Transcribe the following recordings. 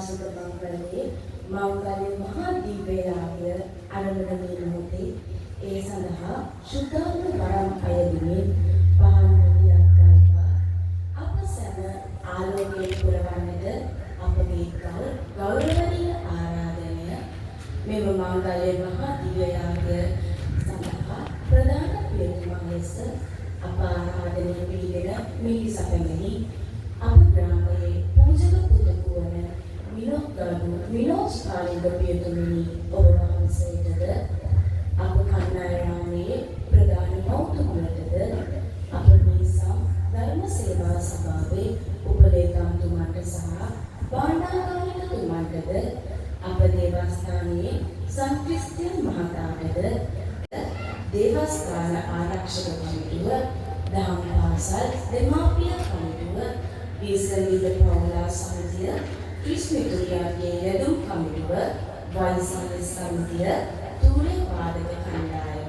සුභ මංගලයේ මංගලයේ මහා දිව්‍යයාගය ආරම්භ වෙනුනේ ඒ සඳහා සුද්ධාත්ම වරම් අයදිනේ පහන් රැකියක් ගන්නවා අප සැම ආලෝකයේ පුරවන්නට අපගේ ගෞරවනීය ආරාධනය මෙම මංගලයේ මහා දිව්‍යයාගය සඳහා ප්‍රධාන පියතුමා ලෙස අප ආරාධනය පිළිගෙන මිලි සැපෙමිනි අප ග්‍රාමයේ පූජක පුතුවන විනෝදකාලික පියතුමිනි ඔබ වහන්සේටද අප කන්නාරාමයේ ප්‍රධාන මෞතුමලටද අප මිනිසා ධර්ම සේවා සභාවේ උපලේකම්තුමන්ට සහ භාණ්ඩාගාරිකතුමන්ටද අප දේවස්ථානයේ සංක්‍රිස්තියන් මහතාටද දේවස්ථාන ආරක්ෂක කමිටුව දහම් පාසල් දෙමාපිය කමිටුව විසවිද පවුලා සමිතිය ක්‍රිස්මිතුරියාගේ යදුම් කමිටුව වයිසාල සමිතිය තූර්ය වාදක කණ්ඩායම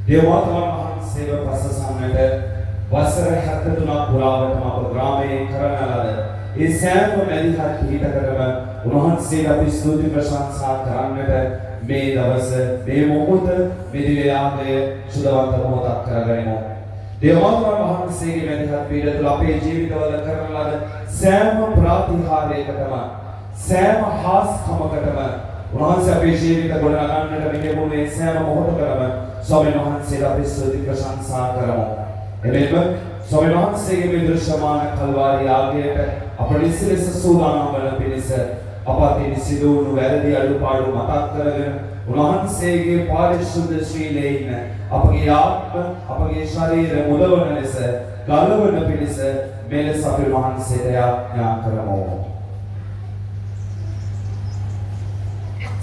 දේවාත්මන් වහන්සේව පසසන්නට වසර 73ක් පුරාවටම අප ග්‍රාමයේ කරන ලද ඒ සෑම මැදිහත් පිහිටකරම උන්වහන්සේට අපි ස්තුති ප්‍රශංසා කරන්නට මේ දවස මේ මොහොත මෙදිවයාගේ සුදවන්ත මොහොතක් කරගනිමු. දේවාත්මන් වහන්සේගේ මැදිහත් පිහිට තුළ අපේ ජීවිතවල කරන ලද සෑම ප්‍රාතිහාර්යයකටම සෑම හාස්කමකටම උන්වහන්සේ අපේ ජීවිත ගොඩනගන්නට මෙහෙම මේ සෑම මොහොතකම ස්වාමීන් වහන්සේට අපි ස්තුති ප්‍රශංසා කරමු. එමෙන්න ස්වාමීන් වහන්සේගේ මේ දෘශ්‍යමාන කල්වාරි යාගයට අප නිසිලෙස සූදානම් වන පිණිස අප අතින් සිදු වුණු වැරදි අඩුපාඩු මතක් කරගෙන උන්වහන්සේගේ පාරිශුද්ධ ශ්‍රීලයේ ඉන්න අපගේ ආත්ම අපගේ ශරීර මුදවන ලෙස ගලවන පිණිස මෙලෙස අපි උන්වහන්සේට යාඥා කරමු.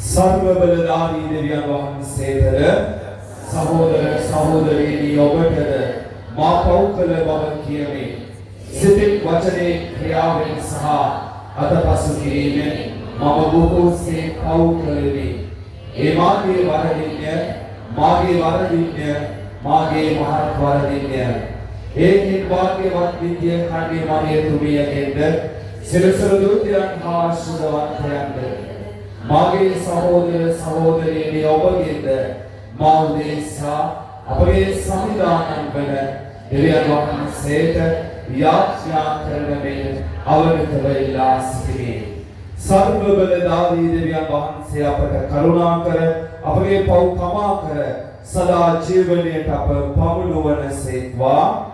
සර්ව බලධාරී දෙවියන් වහන්සේට සහෝදර සහෝදරියනි ඔබටද මා පෞකල බව කියමි. සිතින් වචනේ ක්‍රියාවෙන් සහ අතපසු කිරීමෙන් මම බොහෝසේ පව් කළෙමි. ඒ මාගේ වරදින්ය, මාගේ මහත් වරදින්ය. ඒ භාග්‍යවත් විද්‍ය කණ්ඩේ මරිය තුමියගෙන්ද සිරසර දූතයන් හා සුදවන්තයන්ද මාගේ සහෝදර සහෝදරියනි ඔබගෙන්ද මා උදෙසා අපගේ සංවිධානය වන දෙවියන් වහන්සේට යාඥා කරන මෙන් අවනතව ඉල්ලා සිටිමි. සර්වබලධාරී දෙවියන් වහන්සේ අපට කරුණා කර අපගේ පව් කමා කර සදා ජීවනයට අප පමුණුවන සේක්වා.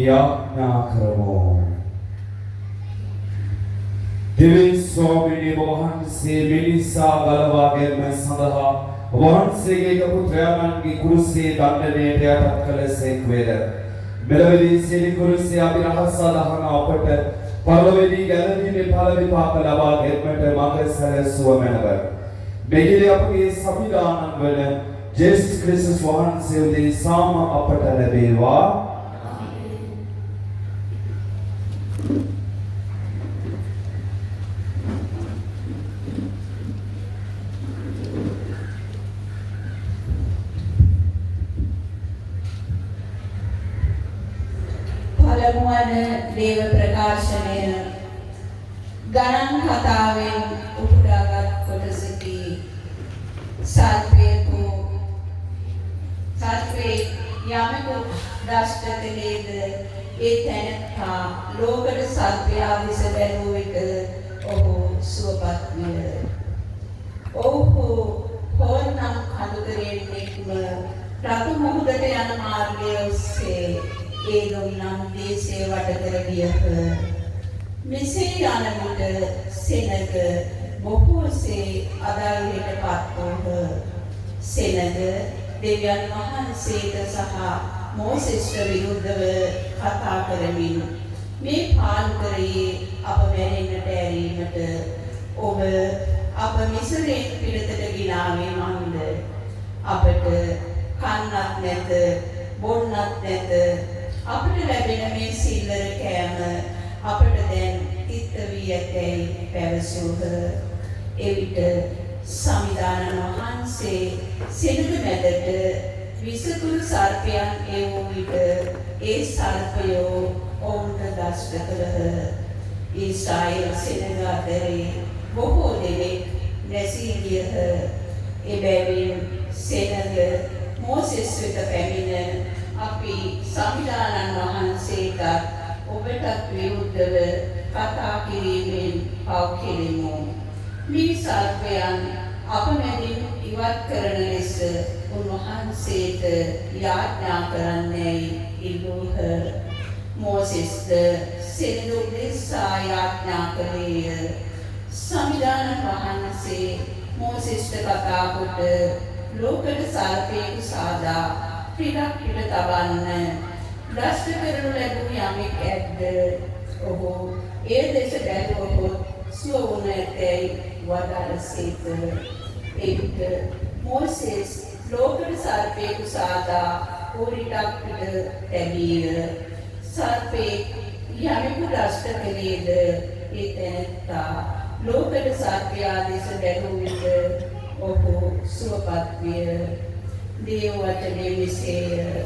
යාඥා කරමු. දෙවියන් ස්වාමීනි වහන්සේ මිනිසා ගලවා ගැනීම සඳහා වහන්සේගේ පුත්‍රයාණන්ගේ කුරුසේ දණ්ඩනයට යටත් කළසේක් වේද. මෙලොවදී සියලු කුරුසේ අපි රහස දහන අපට පරලොවදී ගැලවීමේ ඵල විපාක ලබා ගැනීමට මඟ සැලසුව මැනව. මෙහිදී අපගේ සමිදානන් වන ජේසුස් ක්‍රිස්තුස් වහන්සේ උදෙසාම අපට ලැබේවා. පළමුවන දේව ප්‍රකාශනය ගණන් කතාවෙන් උපුටාගත් කොටසකි. සත්වේ යමෙකු දෂ්ට කළේද ඒ තැනැත්තා ලෝකෙට සත්වයා දෙස බැලූ විට ඔහු සුවපත් විය. ඔහු හොරනම් කඳුකරෙන්නෙක්ම රතු මුහුදට යන මාර්ගය ඔස්සේ ඒ ගොවිනම් දේශේ වට කර ගියහ. මෙසේ යන විට සෙනග බොහෝසේ අදාළයට පත් වූහ. සෙනග දෙවියන් වහන්සේට සහ මෝසෙස්ට විරුද්ධව කතා කරමින් මේ පාලකරයේ අප මැරෙන්නට ඇරීමට ඔබ අප මිසරයෙන් පිටතට ගිලාවේ මන්ද? අපට කන්නක් නැත, බොන්නක් නැත. අපට ලැබෙන මේ සිල්වර කෑම අපට දැන් තිත්ත වී ඇතැයි පැවසූහ. එවිට සමිදානන් වහන්සේ සෙනඟ මැදට විසකුරු සර්පයන් එවූ විට ඒ සර්පයෝ ඔවුන්ට දෂ්ට කළහ. ඊශ්‍රායෙල් සෙනඟ අතරේ බොහෝ දෙනෙක් නැසී ගියහ. එබැවින් සෙනඟ මෝසෙස් වෙත පැමිණ අපි සමිදානන් වහන්සේට ඔබටත් විරුද්ධව කතා කිරීමෙන් පව් කෙරෙමු. මේ සර්පයන් අප මැදින් ඉවත් කරන ලෙස උන්වහන්සේට යාඥා කරන්නැයි ඉල්ලූහ. මෝසෙස්ද සෙනඟ උදෙසා යාඥා කළේය. සමිදානන් වහන්සේ මෝසෙස්ට කතා කොට ලෝකෙට සර්පයෙකු සාදා පිටක් පිට තබන්න දෂ්ට කරනු ලැබුණු යමෙක් ඇද්ද? ඔහු ඒ දෙස බැලුවහොත් සුව වුණ ඇතැයි වදාළසේක. එවිට මෝසෙස් ලෝකෙට සර්පයෙකු සාදා කෝරිටක් පිට තැබීය. සර්පයෙක් යමෙකු දෂ්ට කළේද ඒ තැනැත්තා ලෝකෙට සර්පයා දෙස බැලූ විට ඔහු සුවපත් විය. දේව වචනේ මෙසේය.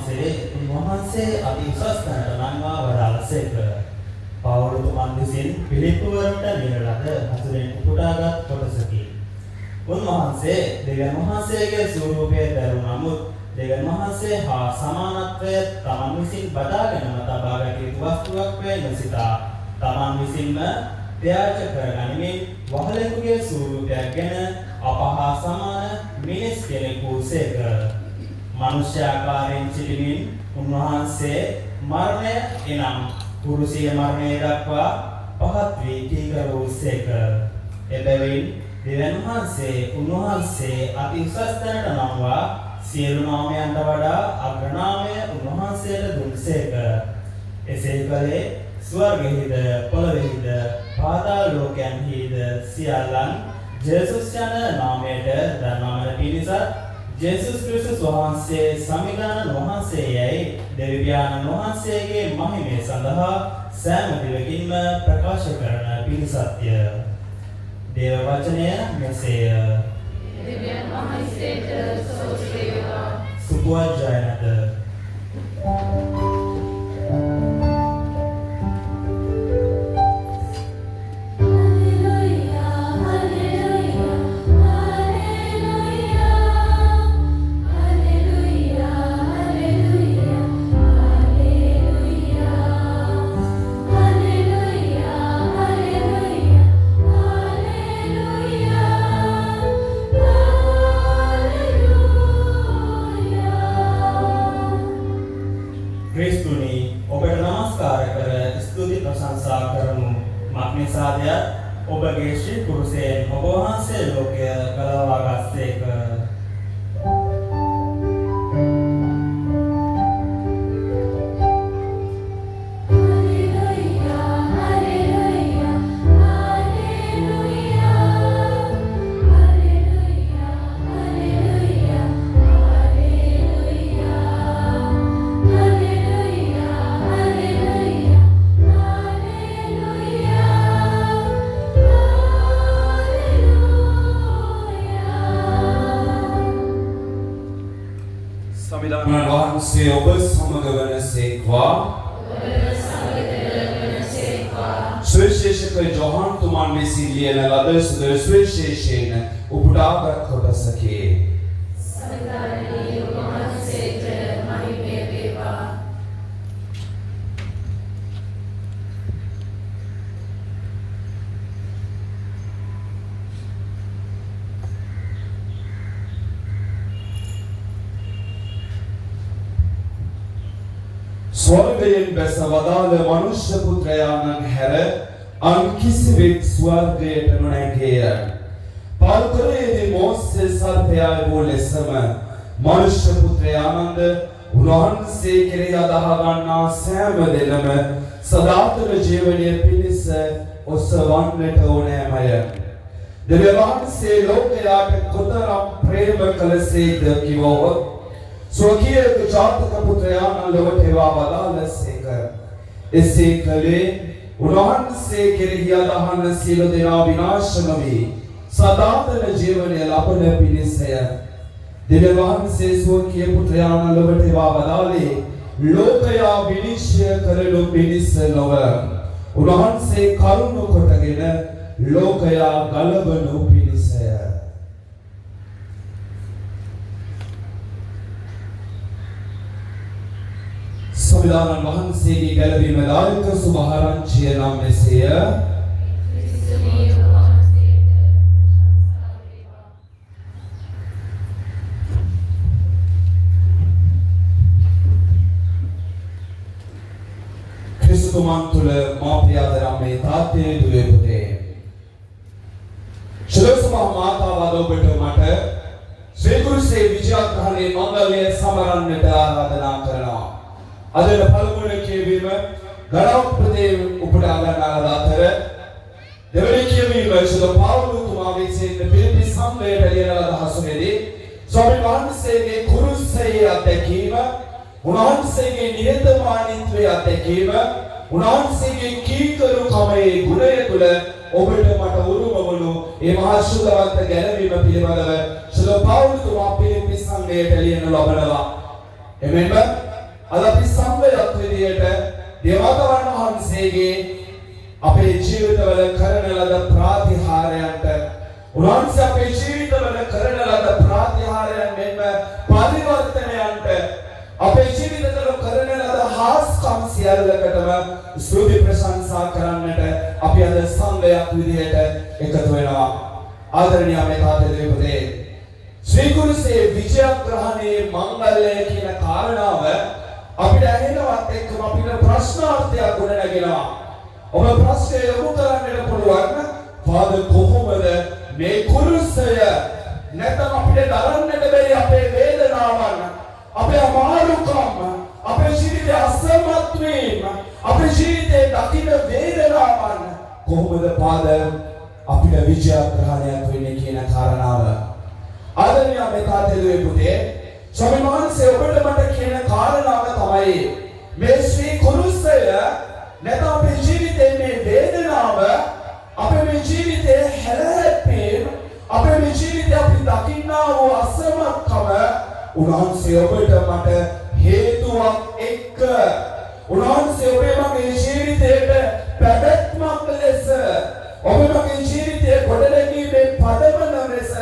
උන්වහන්සේ අති උසස් තැනට නංවා වදාළසේක. පවුලතුමන් විසින් පිළිපුවරට ලියන ලද හසුරෙන් උපුටාගත් කොටසකි. උන්වහන්සේ දෙවියන් වහන්සේගේ ස්වරූපය දරූ නමුත් දෙවියන් වහන්සේ හා සමානත්වය තමන් විසින් බදාගෙනම තබා ගත යුතු වස්තුවක් වේ නොසිතා තමන් විසින්ම ත්‍යාග කරගනිමින් වහලෙකුගේ ස්වරූපයක් ගැන අප හා සමාන මිනිස් කෙනෙකු සේක. මනුෂ්‍යාකාරයෙන් සිටිමින් උන්වහන්සේ මරණය එනම් පුරුෂය මරණය දක්වා පහත් වී කීකරු වූසේක. එබැවින් දෙවියන් වහන්සේ උන්වහන්සේ අති උසස් තැනට නම්වා සියලු නාමයන්ට වඩා අග්‍රනාමය උන්වහන්සේට දුන්සේක. එසේ කළේ ස්වර්ගෙහිද පොළොවෙහිද පාතාල ලෝකයන්හිද සියල්ලන් ජේසුස් යන නාමයට දන්වාමට පිණිස ජේසුස් ක්‍රිස්තුස් වහන්සේ සමිදාන වහන්සේයයි දෙවි පියාණන් වහන්සේගේ මහිමය සඳහා සෑම දිවකින්ම ප්‍රකාශ කරන පිණිසත්ය. දේව වචනය මෙසේය. දෙවියන් වහන්සේට ස්තුති වේවා. සුබ ජයනත. ඔබගේ ශ්‍රී කුරුසයෙන් ඔබ වහන්සේ ලෝකය ගලවා ගස්සේක. වහන්සේ ඔබ සමග වනසේක්වා. සුවිශේෂක ජොහන් තුමන් විසින් ලියන ලද සුවිශේෂයෙන් උපුටාගත් කොටසකි. සමිදානයේ ඔබ වහන්සේට මහිමය වේවා. ස්වර්ගයෙන් බැස වදාළ මනුෂ්‍ය පුත්‍රයාණන් හැර අන් කිසිවෙක් ස්වර්ගයට නොනැගේය. පාල්කරයේදී මෝසේ සර්පයා වූ ලෙසම මනුෂ්‍ය පුත්‍රයාණන්ද උන්වහන්සේ කෙරෙහි අදහා ගන්නා සෑම දෙනම සදාතන ජීවනය පිණිස ඔසවන්නට ඕනෑමය. දෙවියන් වහන්සේ ලෝකයාට කොතරම් ප්‍රේම කළසේද කිව්වොත් ස්වකීය ජාතක පුත්‍රයාණන් ලොවට එවා වදාළසේක. එසේ කළේ උන්වහන්සේ කෙරෙහි අදහන සියලු දෙනා විනාශ නොවී සදාතන ජීවනය ලබන පිණිසය. දෙවියන් වහන්සේ ස්වකීය පුත්‍රයාණන් ලොවට එවා වදාළේ ලෝකයා විනිශ්චය කරනු පිණිස නොව උන්වහන්සේ කරුණු කොටගෙන ලෝකයා ගලවනු පිණිසය. සමිදානන් වහන්සේගේ ගැලවීම දායක සුභාරංචිය නම් මෙසේය. ක්‍රිස්තුමන් තුළ මාපියාදරම්මේ තාත්තේ දුවේ පුතේ. ශිරසමා මාතාව ඔබට මට ශ්‍රී කුරුසේ විජයග්‍රහණයේ මංගල්‍ය සමරන්නට ආරාධනා කරනවා. අදට පළමුවන කියවීම ගණප්‍රදේ උපුටා ගන්නා අතර දෙවැනි කියවීම ශුද්ධ පාවුලතුමා විසින් පිළිපි සම්මේලනයට ලියන අදහසෙදී ස්වාමීන් වහන්සේගේ කුරුසයේ අත්දැකීම, උන්වහන්සේගේ නිහතමානීත්වයේ අත්දැකීම, උන්වහන්සේගේ කීකරුකමේ ගුණය තුළ ඔබට මට උරුම වුණු ඒ මහා ශුද්ධවන්ත ගැලවීම පිළිබඳව ශුද්ධ පාවුලතුමා පිළිපි සම්මේලනයට ලියන ලබනවා. එමෙන්ම අද අපි සම්වයක් විදියට දේවතාවුන් වහන්සේගේ අපේ ජීවිතවල කරන ලද ප්‍රාතිහාරයන්ට උන්වහන්සේ අපේ ජීවිතවල කරන ලද ප්‍රාතිහාරයන් මෙන්ම පරිවර්තනයන්ට අපේ ජීවිතවල කරන ලද හාස්කම් සියල්ලකටම ස්තුති ප්‍රශංසා කරන්නට අපි අද සම්වයක් විදියට එකතු වෙනවා. ආදරණීය මේ තාත්තේ පුතේ ශ්‍රී කුරුසේ විජයග්‍රහණයේ මංගල්‍ය කියන කාරණාව අපිට ඇහෙනවත් එක්කම අපිට ප්‍රශ්නාර්ථයක් ගොඩනගෙනවා. ඔබ ප්‍රශ්නය යොමු කරන්නට පුළුවන් ෆාදර් කොහොමද මේ කුරුසය නැත්නම් අපිට දරන්නට බැරි අපේ වේදනාවන් අපේ අමාරුකම් අපේ ජීවිතයේ අසමත් වීම අපේ ජීවිතයේ දකින්න වේදනාවන් කොහොමද ෆාදර් අපිට විජයග්‍රහණයක් වෙන්නේ කියන කාරණාව ආදරණීය මේ තාත්තේ පුතේ ස්වාමීන් වහන්සේ ඔබට මට කියන කාරණාව තමයි මේ ශ්‍රී කුරුසය නැත්නම් අපේ ජීවිතයේ මේ වේදනාව අපේ මේ ජීවිතයේ හැලහැප්පීම අපේ මේ ජීවිතයේ අපි දකින්නා වූ අසමත්කම උන්වහන්සේ ඔබට මට හේතුවක් එක්ක උන්වහන්සේ ඔබේ මගේ ජීවිතයට පැවැත්මක් ලෙස ඔබ මගේ ජීවිතයේ ගොඩනැගීමේ පදවන ලෙස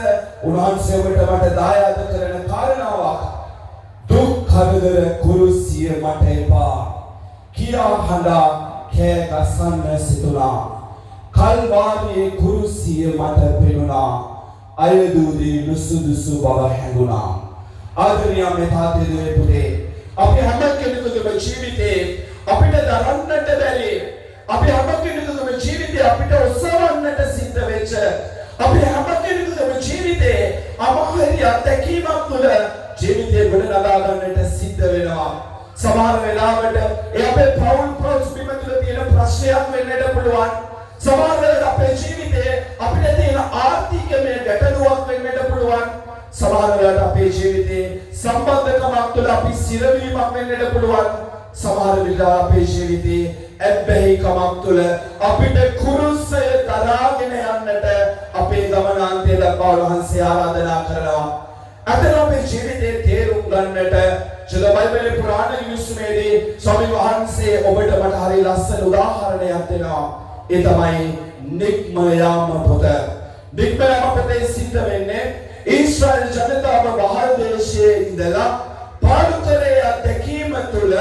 උන්වහන්සේ ඔබට මට දායාද කරන කාරණාවක් දුක් කරදර කුරුසිය මට එපා කියා හඬා කෑ ගසන්න සිතුනා කල්වාරියේ කුරුසිය මට පෙනුණා අයදුදී නුසුදුසු බව හැඟුණා ආදරණීය මේ තාත්තේ පුතේ අපි හැම කෙනෙකුගේම ජීවිතේ අපිට දරන්නට බැරි අපි හැම කෙනෙකුගේම ජීවිතේ අපිට ඔසවන්නට සිද්ධ වෙච්ච අපි හැම කෙනෙකුගේම ජීවිතේ අමාරු අත්දැකීමක් තුළ ජීවිතේ ගොඩනගා ගන්නට සිද්ධ වෙනවා සමහර වෙලාවට ඒ අපේ පෞල් ප්‍රොස්පිම තුළ තියෙන ප්‍රශ්නයක් වෙන්නට පුළුවන් සමහර වෙලාවට අපේ ජීවිතේ අපිට තියෙන ආර්ථිකමය ගැටලුවක් වෙන්නට පුළුවන් සමහර වෙලාවට අපේ ජීවිතේ සම්බන්ධකමක් තුළ අපි සිරවීමක් වෙන්නට පුළුවන් සමහර වෙලාවට අපේ ජීවිතේ ඇබ්බැහිකමක් තුළ අපිට කුරුසය දරාගෙන යන්නට අපේ ගමනාන්තය දක්වා වහන්සේ ආරාධනා කරනවා අතන අපේ ජීවිතේ තේරුම් ගන්නට චුල බයිබලයේ පුරාණ යුස්මේදී ස්වාමීන් වහන්සේ ඔබට මට හරි ලස්සන උදාහරණයක් දෙනවා ඒ තමයි නික්ම යාම පොත නික්ම යාම පොතේ සිද්ධ වෙන්නේ ඊශ්‍රායල් ජනතාව බහල් දේශයේ ඉඳලා පාඩුතරේ අධ්‍යක්ීම තුළ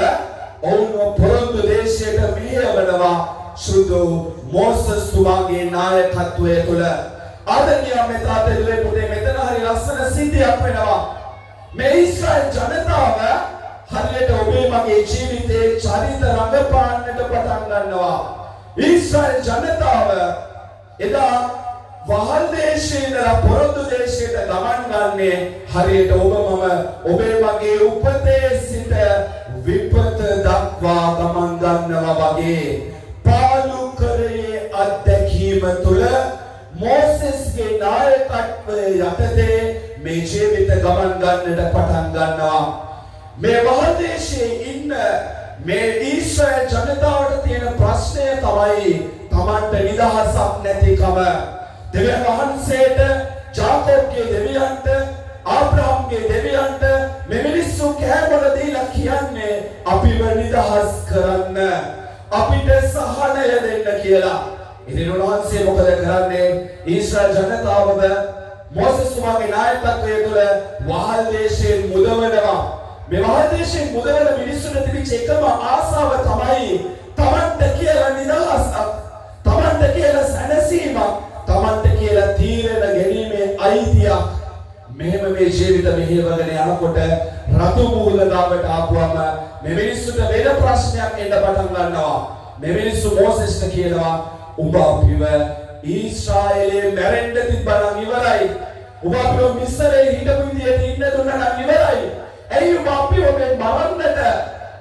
ඔවුන්ව පොරොන්දු දේශයට මෙහෙයවනවා සුදු මෝසස් තුමාගේ නායකත්වය තුළ ආදරණීය මේ තාත්තේ පුතේ මෙතන හරි ලස්සන සිද්ධියක් වෙනවා මේ ඊශ්‍රායල් ජනතාව හරියට ඔබේ මගේ ජීවිතේ චරිත රඟපාන්නට පටන් ගන්නවා ඊශ්‍රායල් ජනතාව එදා වහල් දේශයේ ඉඳලා පොරොන්දු දේශයට ගමන් ගන්නේ හරියට ඔබ මම ඔබේ මගේ උපතේ සිට විපත දක්වා ගමන් ගන්නවා වගේ පාලුකරයේ අධ්‍යක්ීම තුළ මෝසෙස්ගේ නායකත්වය යටතේ මේ ජීවිත ගමන් ගන්නට පටන් ගන්නවා මේ වහල් දේශයේ ඉන්න මේ ඊශ්‍රායල් ජනතාවට තියෙන ප්‍රශ්නය තමයි තමන්ට නිදහසක් නැතිකම දෙවියන් වහන්සේට ජාකෝබ්ගේ දෙවියන්ට ආබ්‍රහම්ගේ දෙවියන්ට මේ මිනිස්සු කෑමොල දීලා කියන්නේ අපිව නිදහස් කරන්න අපිට සහනය දෙන්න කියලා. ඉතින් උන්වහන්සේ මොකද කරන්නේ? ඊශ්‍රායල් ජනතාවව මෝසෙස් තුමාගේ නායකත්වය තුළ වහල් දේශයෙන් මුදවනවා. මේ වහල් දේශයෙන් මුදවන මිනිස්සුන්ට තිබිච්ච එකම ආසාව තමයි තමන්ට කියලා නිදහසක්, තමන්ට කියලා සැනසීමක්, තමන්ට කියලා තීරණ ගැනීමේ අයිතියක්. මෙහෙම මේ ජීවිත මෙහෙවගෙන යනකොට රතු මූල ගාවට ආපුවම මේ මිනිස්සුන්ට වෙන ප්‍රශ්නයක් එන්න පටන් ගන්නවා. මේ මිනිස්සු මෝසෙස්ට කියනවා උඹ අපිව ඊශ්‍රායලයේ මැරෙන්න තිබ්බනම් ඉවරයි. උඹ අපිව මිස්රේ හිටපු විදියට ඉන්න දුන්නා නම් ඉවරයි. ඇයි උඹ අපිව මේ මරන්නට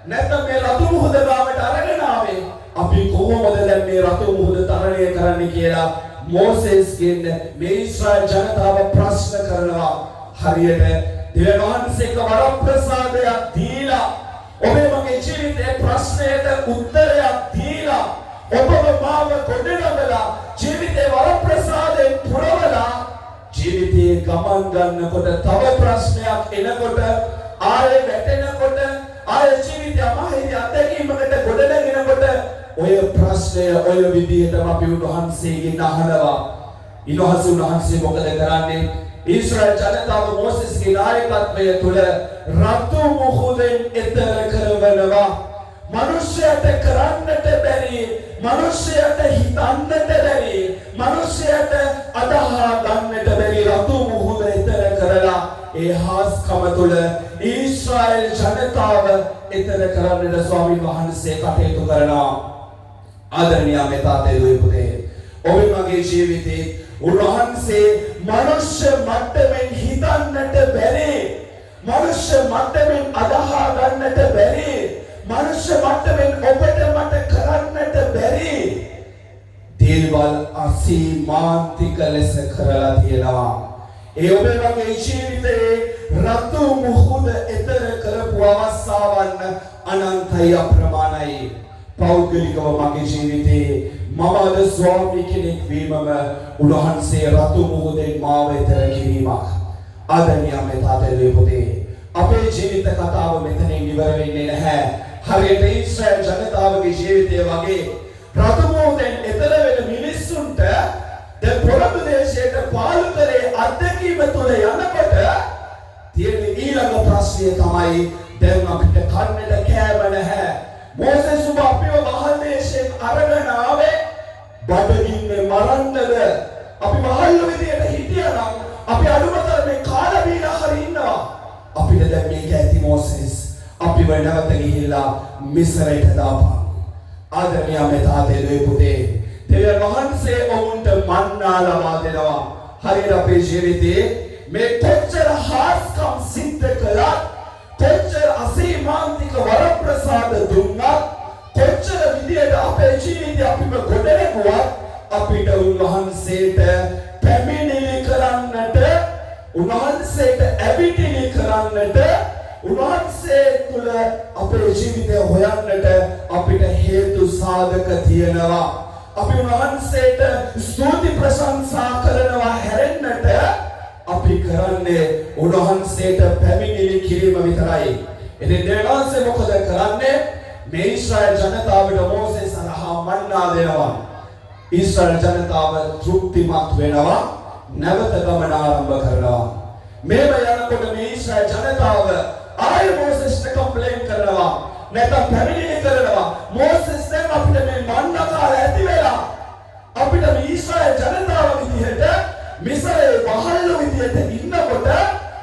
නැත්නම් මේ රතු මුහුද ගාවට අරගෙන ආවේ? අපි කොහොමද දැන් මේ රතු මුහුද තරණය කරන්නේ කියලා මෝසෙස්ගෙන් මේ ඊශ්‍රායල් ජනතාව ප්‍රශ්න කරනවා. හරියට දෙවියන් වහන්සේක වරප්‍රසාදයක් දීලා ඔබේ මගේ ජීවිතේ ප්‍රශ්නයට උත්තරයක් දීලා ඔබව මාව කොටනවලා ජීවිතේ වරප්‍රසාදයෙන් පුරවලා ජීවිතේ ගමන් ගන්නකොට තව ප්‍රශ්නයක් එනකොට ආයෙ වැටෙනකොට ආයෙ ජීවිතය ඔය ප්‍රශ්නය ඔය විදිහටම අපි උන්වහන්සේගෙන් අහනවා. උන්වහන්සේ මොකද කරන්නේ? ඊශ්‍රායල් ජනතාව මෝසෙස්ගේ නායකත්වය තුළ රතු මුහුදෙන් එතර කරවනවා. මනුෂ්‍යයට කරන්නට බැරි, මනුෂ්‍යයට හිතන්නට බැරි, මනුෂ්‍යයට අදහා ගන්නට බැරි රතු මුහුද එතර කරලා ඒ හාස්කම තුළ ඊශ්‍රායල් ජනතාව එතර කරන්නට ස්වාමීන් වහන්සේ කටයුතු කරනවා. ආදරණීය මෙතාතේ දුවේ පුතේ, ඔබේ මගේ ජීවිතේ උන්වහන්සේ මනුෂ්‍ය මට්ටමින් හිතන්නට බැරි, මනුෂ්‍ය මට්ටමින් අදහා ගන්නට බැරි, මනුෂ්‍ය මට්ටමින් ඔබට මට කරන්නට බැරි දේවල් අසීමාන්තික ලෙස කරලා තියෙනවා. ඒ ඔබේ මගේ ජීවිතේ රතු මුහුද එතර කරපු අවස්ථාවන් අනන්තයි අප්‍රමාණයි. පෞද්ගලිකව මගේ ජීවිතේ මම අද ස්වාමී කෙනෙක් වීමම උන්වහන්සේ රතු මුහුදෙන් මාව එතර කිරීමක්. ආදරණීය මෙතාතේ පුතේ, අපේ ජීවිත කතාව මෙතනින් ඉවර වෙන්නේ නැහැ. හරියට ඊශ්‍රායල් ජනතාවගේ ජීවිතය වගේ රතු මුහුදෙන් එතර වෙන මිනිස්සුන්ට දැන් පොළොන්නු දේශයට පාලු කරේ අත්දැකීම තුළ යනකොට තියෙන ඊළඟ ප්‍රශ්නය තමයි දැන් අපිට කන්නට කෑම නැහැ. මෝසෙස් ඔබ අපිව වහල් දේශයෙන් අරගෙන ආවේ බඩගින්නේ මරන්නද? අපි වහල් විදියට හිටියනම් අපි අනුමතරනේ කාලා බීලා හරි ඉන්නවා. අපිට දැන් මේක ඇති මෝසෙස් අපිව නැවත ගිහිල්ලා මිස්රයට දාපන්. ආදරණීය මෙතාතේ දුවේ පුතේ, දෙවියන් වහන්සේ ඔවුන්ට මන්නා ලබා දෙනවා. හරියට අපේ ජීවිතේ මේ කොච්චර හාස්කම් සිද්ධ කළත්, කොච්චර අසීමාන්තික වරප්‍රසාද දුන්නත්, කොච්චර විදියට අපේ ජීවිතය අපිව ගොඩනැගුවත් අපිට උන්වහන්සේට පැමිණිලි කරන්නට, උන්වහන්සේට ඇවිටිලි කරන්නට, උන්වහන්සේ තුළ අපේ ජීවිතය හොයන්නට අපිට හේතු සාධක තියෙනවා. අපි උන්වහන්සේට ස්තුති ප්‍රශංසා කරනවා හැරෙන්නට අපි කරන්නේ උන්වහන්සේට පැමිණිලි කිරීම විතරයි. ඉතින් දෙවියන්සේ මොකද කරන්නේ? මේ ඊශ්‍රායල් ජනතාවට මෝසෙස් හරහා මන්නා දෙනවා. ඊශ්‍රායල් ජනතාව තෘප්තිමත් වෙනවා, නැවත ගමන ආරම්භ කරනවා. මේව යනකොට මේ ඊශ්‍රායල් ජනතාව ආයෙ මෝසෙස්ට කම්ප්ලේන් කරනවා, නැත්නම් පැමිණිලි කරනවා. මෝසෙස් දැන් අපිට මේ මන්නා කාලය ඇති වෙලා අපිට මේ ඊශ්‍රායල් ජනතාව විදිහට මිසරේ වහල්ලු විදියට ඉන්නකොට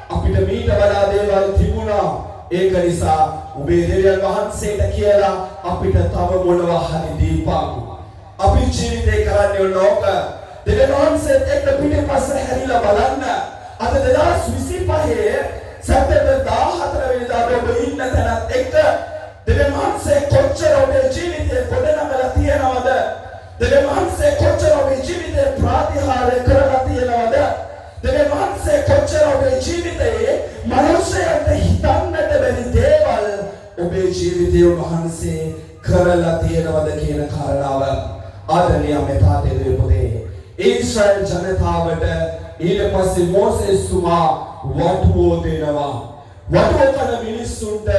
අපිට මීට වඩා දේවල් තිබුණා. ඒක නිසා ඔබේ දෙවියන් වහන්සේට කියලා අපිට තව මොනවා හරි දීපන්. අපි ජීවිතේ කරන්නේ ඕක. දෙවියන් වහන්සේත් එක්ක පිටිපස්ස හැරිලා බලන්න. අද 2025 සැප්තැම්බර් 14 වෙනිදාට ඔබ ඉන්න තැනත් එක්ක දෙවියන් වහන්සේ කොච්චර ඔබේ ජීවිතේ ගොඩනගලා තියනවද? දෙවියන් වහන්සේ කොච්චර ඔබේ ජීවිතේ ප්‍රාතිහාර්ය කරලා තියනවද? දෙවියන් වහන්සේ කොච්චර ඔබේ ජීවිතේ මනුෂ්‍යයන්ට හිතන්නට බැරි දේවල් ඔබේ ජීවිතේ වහන්සේ කරලා තියනවද කියන කාරණාව ආදරණීය මෙතාතේ දුවේ පුතේ, ඊශ්‍රායල් ජනතාවට ඊට පස්සේ මෝසෙස් තුමා වටුවෝ දෙනවා. වටුවෝ කරන මිනිස්සුන්ට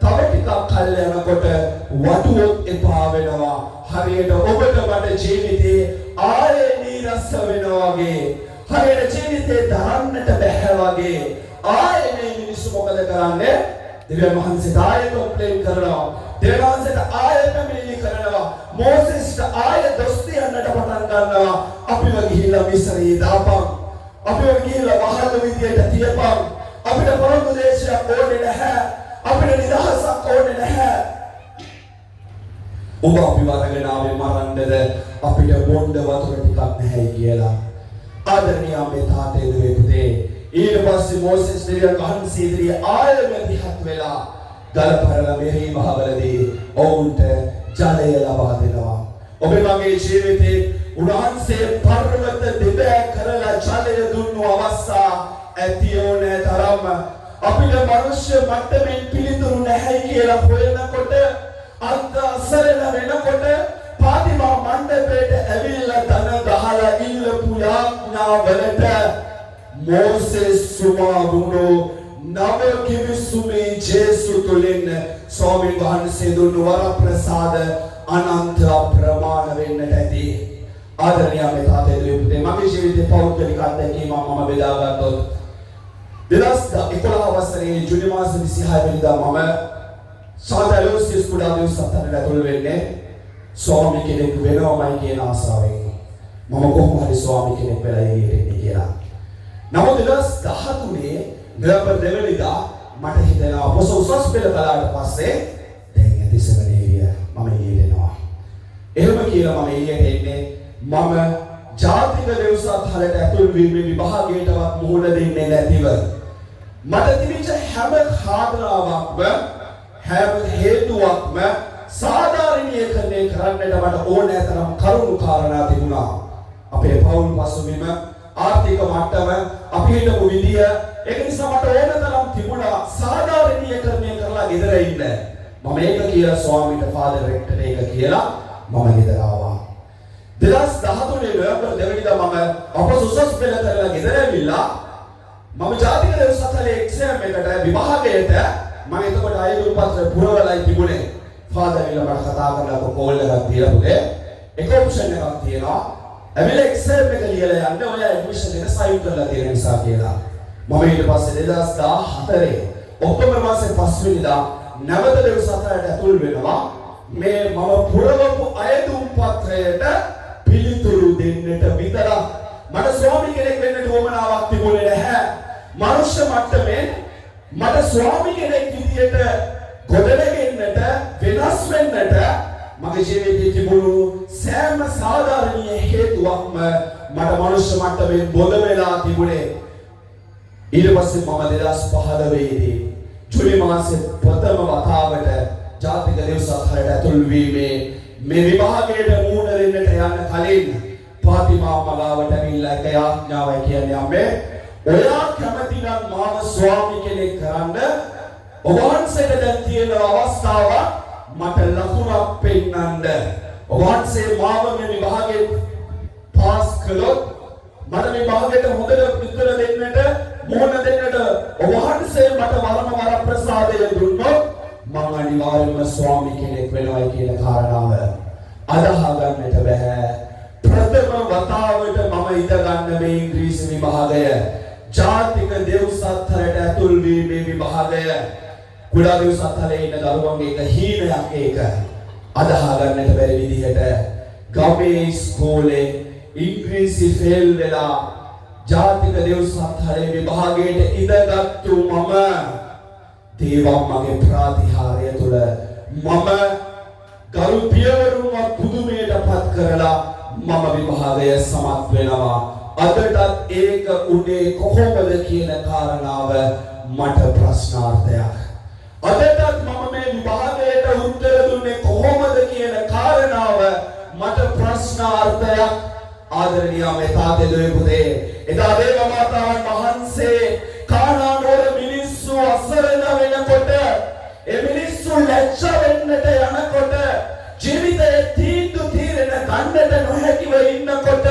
තව ටිකක් කල් යනකොට වටුවොත් එපා වෙනවා. හරියට ඔබට මට ජීවිතේ ආයේ නීරස වෙනවා වගේ, හරියට ජීවිතේ දරන්නට බැහැ වගේ ආයේ මේ මිනිස්සු මොකද කරන්නේ? දෙවියන් වහන්සේට ආයෙ කම්ප්ලේන් කරනවා. දෙවියන් වහන්සේට ආයෙ පැමිණිලි කරනවා. මෝසෙස්ට ආයෙ දොස් කියන්නට පටන් ගන්නවා. අපිව ගිහිල්ලා මිස්රයේ දාපන්. අපිව ගිහිල්ලා වහල් විදියට තියපන්. අපිට පොරොන්දු දේශයක් ඕනේ නැහැ. අපිට නිදහසක් ඕනේ නැහැ. ඔබ අපිව අරගෙන ආවේ මරන්නද? අපිට බොණ්ඩ වතුර ටිකක් නැහැ කියලා. ආදරණීය මෙතාතේ දුවේ පුතේ, ඊට පස්සේ මෝසෙස් දෙවියන් වහන්සේ ඉදිරියේ ආයෙ මැදිහත් වෙලා ගලපරල මෙහි මහවලදී ඔවුන්ට ජලය ලබා දෙනවා. ඔබේ මගේ ජීවිතේ උන්වහන්සේ පර්වත දෙබෑ කරලා ජලය දුන්නු අවස්ථා ඇති ඕනේ තරම් අපිට මනුෂ්‍ය මට්ටමින් පිළිතුරු නැහැ කියලා හොයනකොට, අන්ත අසරණ වෙනකොට පාතිමා මණ්ඩපයට ඇවිල්ලා ධන ගහලා ඉල්ලපු යාඥාවලට මෝසෙස් සුමාරුණෝ නව කිවිසුමේ ජේසු තුලින් ස්වාමීන් වහන්සේ දුන්නු වරප්‍රසාද අනන්ත අප්‍රමාණ වෙන්නට ඇති. ආදරණීය මේ තාත්තේ දුවේ මගේ ජීවිතේ පෞද්ගලික අත්දැකීම මම බෙදා ගත්තොත් 2011 වසරේ ජූලි මාස 26 වෙනිදා මම සාදලෝසිස් කුඩා දෙව්සත්තට ඇතුල් වෙන්නේ ස්වාමී කෙනෙක් වෙනවමයි කියන ආසාවෙන්. මම කොහොම හරි ස්වාමී කෙනෙක් වෙලා එළියට එන්නේ කියලා. නමුත් 2013 නොවැම්බර් 2 වෙනිදා මට හිතෙනවා පොස උසස් පෙළ කළාට පස්සේ දැන් ඇතිසමනේරිය මම එළියට එනවා. එහෙම කියලා මම එළියට එන්නේ මම ජාතික දෙව්සත් හලට ඇතුල් වීමේ විභාගයටවත් මුහුණ දෙන්නේ නැතිව මට තිබිච්ච හැම කාරණාවක්ම හැම හේතුවක්ම සාධාරණීකරණය කරන්නට මට ඕනෑ තරම් කරුණු කාරණා තිබුණා. අපේ පවුල් පසුබිම ආර්ථික මට්ටම අපි හිටපු විදිය ඒක නිසා මට ඕන තරම් තිබුණා සාධාරණීකරණය කරලා ගෙදර ඉන්න. මම ඒක කියලා ස්වාමීන්ට ෆාදර් රෙක්ටර් ඒක කියලා මම ගෙදර ආවා. 2013 නොවැම්බර් 2 වෙනිදා මම අපොස උසස් පෙළ කරලා ගෙදර ඇවිල්ලා මම ජාතික දෙව්සත්තලේ එක්සෑම් එකට විභාගයට මම එතකොට අයදුරු පත්‍ර පුරවලා තිබුණේ. ෆාදර් විලා මට කතා කරලා කෝල් එකක් දීලා පුතේ එක ඔප්ෂන් එකක් තියෙනවා. ඇවිල්ලා එක්සෑම් එක ලියලා යන්න ඔය ඇඩ්මිෂන් එක සයින් කරලා තියෙන නිසා කියලා. මම ඊට පස්සේ 2014 ඔක්තෝබර් මාසේ 5 වෙනිදා නැවත දෙව්සත්තට ඇතුල් වෙනවා. මේ මම පුරවපු අයදුම් පත්‍රයට පිළිතුරු දෙන්නට විතරක් මට ස්වාමී කෙනෙක් වෙන්නට උවමනාවක් තිබුණේ නැහැ. මනුෂ්‍ය මට්ටමේ මට ස්වාමී කෙනෙක් විදියට ගොඩනගෙන්නට වෙනස් වෙන්නට මගේ ජීවිතයේ තිබුණු සෑම සාධාරණීය හේතුවක්ම මට මනුෂ්‍ය මට්ටමේ බොඳ වෙලා තිබුණේ. ඊට පස්සේ මම 2015 දී ජූලි මාසේ ප්‍රථම වතාවට ජාතික දෙව්සත් හලට ඇතුල් වීමේ මේ විභාගයට මුහුණ දෙන්නට යන්න කලින් පාතිමා මගාවට ඇවිල්ලා එක යාඥාවයි කියන්නේ අම්මේ ඔයා කැමති නම් මාව ස්වාමී කෙනෙක් කරන්න ඔබ වහන්සේට දැන් තියෙන අවස්ථාව මට ලකුණක් පෙන්නන්න. ඔබ වහන්සේ මාව මේ විභාගයේ පාස් කළොත් මට මේ විභාගයට හොඳට උත්තර දෙන්නට මුහුණ දෙන්නට ඔබ වහන්සේ මට වරප්‍රසාදය දුන්නොත් මම අනිවාර්යයෙන්ම ස්වාමී කෙනෙක් වෙනවා කියන කාරණාව අදහා ගන්නට බෑ. ප්‍රථම වතාවට මම ඉඳ ගන්න මේ ඉංග්‍රීසි විභාගය ජාතික දෙව්සත් හලට ඇතුල් වීමේ විභාගය කුඩා දෙව්සත් හලේ ඉන්න දරුවන්ගේ එක හීනයක් ඒක අදහා ගන්නට බැරි විදිහට ගමේ ඉස්කෝලේ ඉංග්‍රීසි ෆේල් වෙලා ජාතික දෙව්සත් හලේ විභාගයට ඉඳගත්තු මම දේවම්මගේ ප්‍රාතිහාර්ය තුළ මම ගරු පියවරුන්ව පුදුමයටපත් කරලා මම විභාගය සමත් වෙනවා. අදටත් ඒක උනේ කොහොමද කියන කාරණාව මට ප්‍රශ්නාර්ථයක්. අදටත් මම මේ විභාගයට උත්තර දුන්නේ කොහොමද කියන කාරණාව මට ප්‍රශ්නාර්ථයක්. ආදරණීය මේ තාත්තේ දුවේ පුතේ එදා දේව මාතාවන් වහන්සේ කානානෝර මිනිස්සු අසරණ වෙනකොට ඒ මිනිස්සු ලැජ්ජ වෙන්නට යනකොට ජීවිතයේ තීන්දුව తీරන ගන්නට නොහැකිව ඉන්නකොට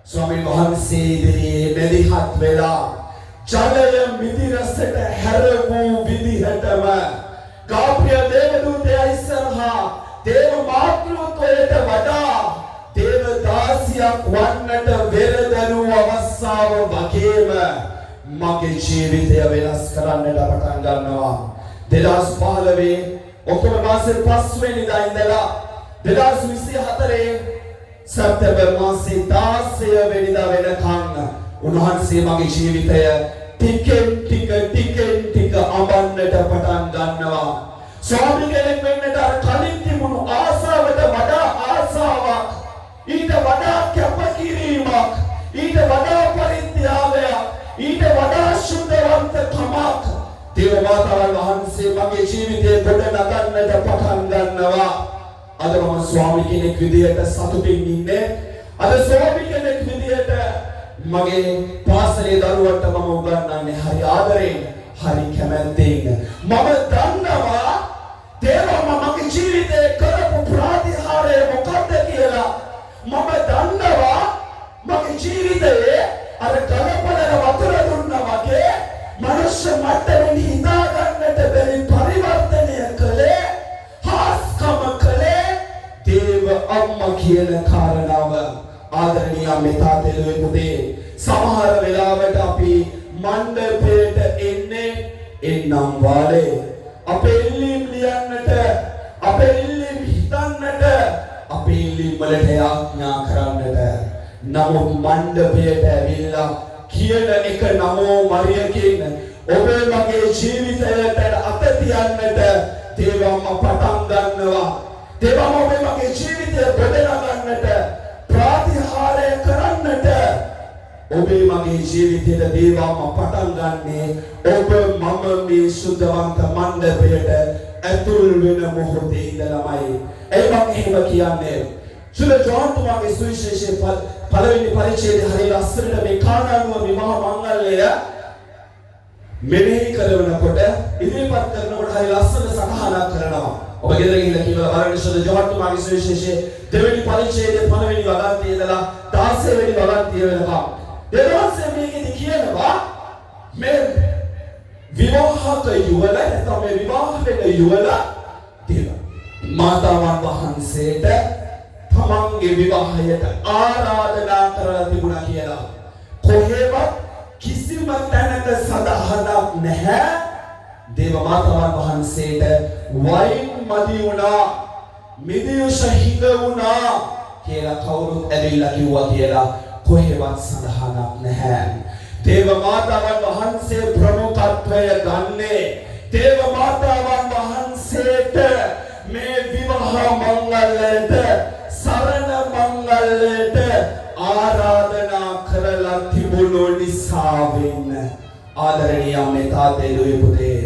ස්වාමීන් වහන්සේ ඉදිරියේ මෙදිහත් වෙලා ජලය මිදිරසට හැරවූ විදිහටම ගාබ්‍රිය දේවදූතයා ඉස්සරහා දේව මාතෘත්වයට වඩා දේව දාසියක් වන්නට වෙරදරු අවස්ථාව වගේම මගේ ජීවිතය වෙනස් කරන්නට පටන් ගන්නවා. 2015 ඔක්තෝබර් මාසේ 5 වෙනිදා ඉඳලා 2024 සැප්තැම්බර් මාසේ 16 වෙනිදා වෙනකන් උන්වහන්සේ මගේ ජීවිතය ටිකෙන් ටික අඹන්නට පටන් ගන්නවා. ස්වාමී කෙනෙක් වෙන්නට අර කලින් තිබුණු ආසාවට වඩා ආසාවක්, ඊට වඩා කැපකිරීමක්, ඊට වඩා පරිත්‍යාගයක්, ඊට වඩා ශුද්ධවන්තකමක් දේව මාතාවන් වහන්සේ මගේ ජීවිතේ ගොඩ නගන්නට පටන් ගන්නවා. අද මම ස්වාමී කෙනෙක් විදියට සතුටින් ඉන්නේ. අද ස්වාමී කෙනෙක් විදියට මගේ පාසලේ දරුවන්ට මම උගන්වන්නේ හරි ආදරෙන්, හරි කැමැත්තෙන්. මම දන්නවා දේවම මගේ ජීවිතේ කරපු ප්‍රාතිහාර්ය මොකක්ද කියලා. මම දන්නවා මගේ ජීවිතේ අර ගලපලක වතුර දුන්නා වගේ මනුෂ්‍ය මට්ටමින් හිතා ගන්නට බැරි පරිවර්තනයක අම්මා කියන කාරණාව ආදරණීය මේ තාත්තේ පුතේ සමහර වෙලාවට අපි මණ්ඩපයට එන්නම් වාලේ අපේ ඉල්ලීම් ලියන්නට අපේ ඉල්ලීම් හිතන්නට අපේ ඉල්ලීම් වලට යාඥා කරන්නට නමුත් මණ්ඩපයට ඇවිල්ලා කියන එක නමෝ මරියකින් ඔබේ මගේ ජීවිතයට අත තියන්නට දේවම පටන් ගන්නවා දේවම ඔබේ මගේ ජීවිතය ගොඩනගන්නට ප්‍රතිහාරය කරන්නට ඔබේ මගේ ජීවිතයට දේවම පටන් ගන්නේ ඔබ මම මේ සුද්ධවන්ත මණ්ඩපයට ඇතුල් වෙන මොහොතේ ඉඳලාමයි ඒ මම එහෙම කියන්නේ සුද්ධ ජෝන් තුමාගේ සුවිශේෂයේ පළවෙනි පරිච්ඡේදයේ හරිය ලස්සනට මේ කානානුව විවාහ මංගල්‍යය මෙනෙහි කරනකොට ඉදිරිපත් කරනකොට හරිය ලස්සන සටහනක් කරනවා. ඔබ ගෙදර ගිහිල්ලා කියලා බලන්න සුද්ධ ජෝන් තුමාගේ සුවිශේෂයේ දෙවෙනි පරිච්ඡේදයේ පළවෙනි වගන්තියේ ඉඳලා 16 වෙනි වගන්තිය වෙනකම් දෙවන්සේ මේකෙදි කියනවා මේ විවාහක යුවල නැත්නම් මේ විවාහ වෙන යුවල දේව මාතාවන් වහන්සේට තමන්ගේ විවාහයට ආරාධනා කරලා තිබුණා කියලා. කොහෙවත් කිසිම තැනක සඳහනක් නැහැ. දේව මාතාවන් වහන්සේට වයින් මදි වුණා, මිදියුෂ හිඟ වුණා කියලා කවුරුත් ඇවිල්ලා කිව්වා කියලා කොහෙවත් සඳහනක් නැහැ. දේව මාතාවන් වහන්සේ ප්‍රමුඛත්වය ගන්නේ දේව මාතාවන් වහන්සේට මේ විවාහ මංගල්‍යයට සරණ මංගල්‍යයට ආරාධනා කරලා තිබුණු නිසා වෙන්න ආදරණීය මේ තාත්තේ දුවේ පුතේ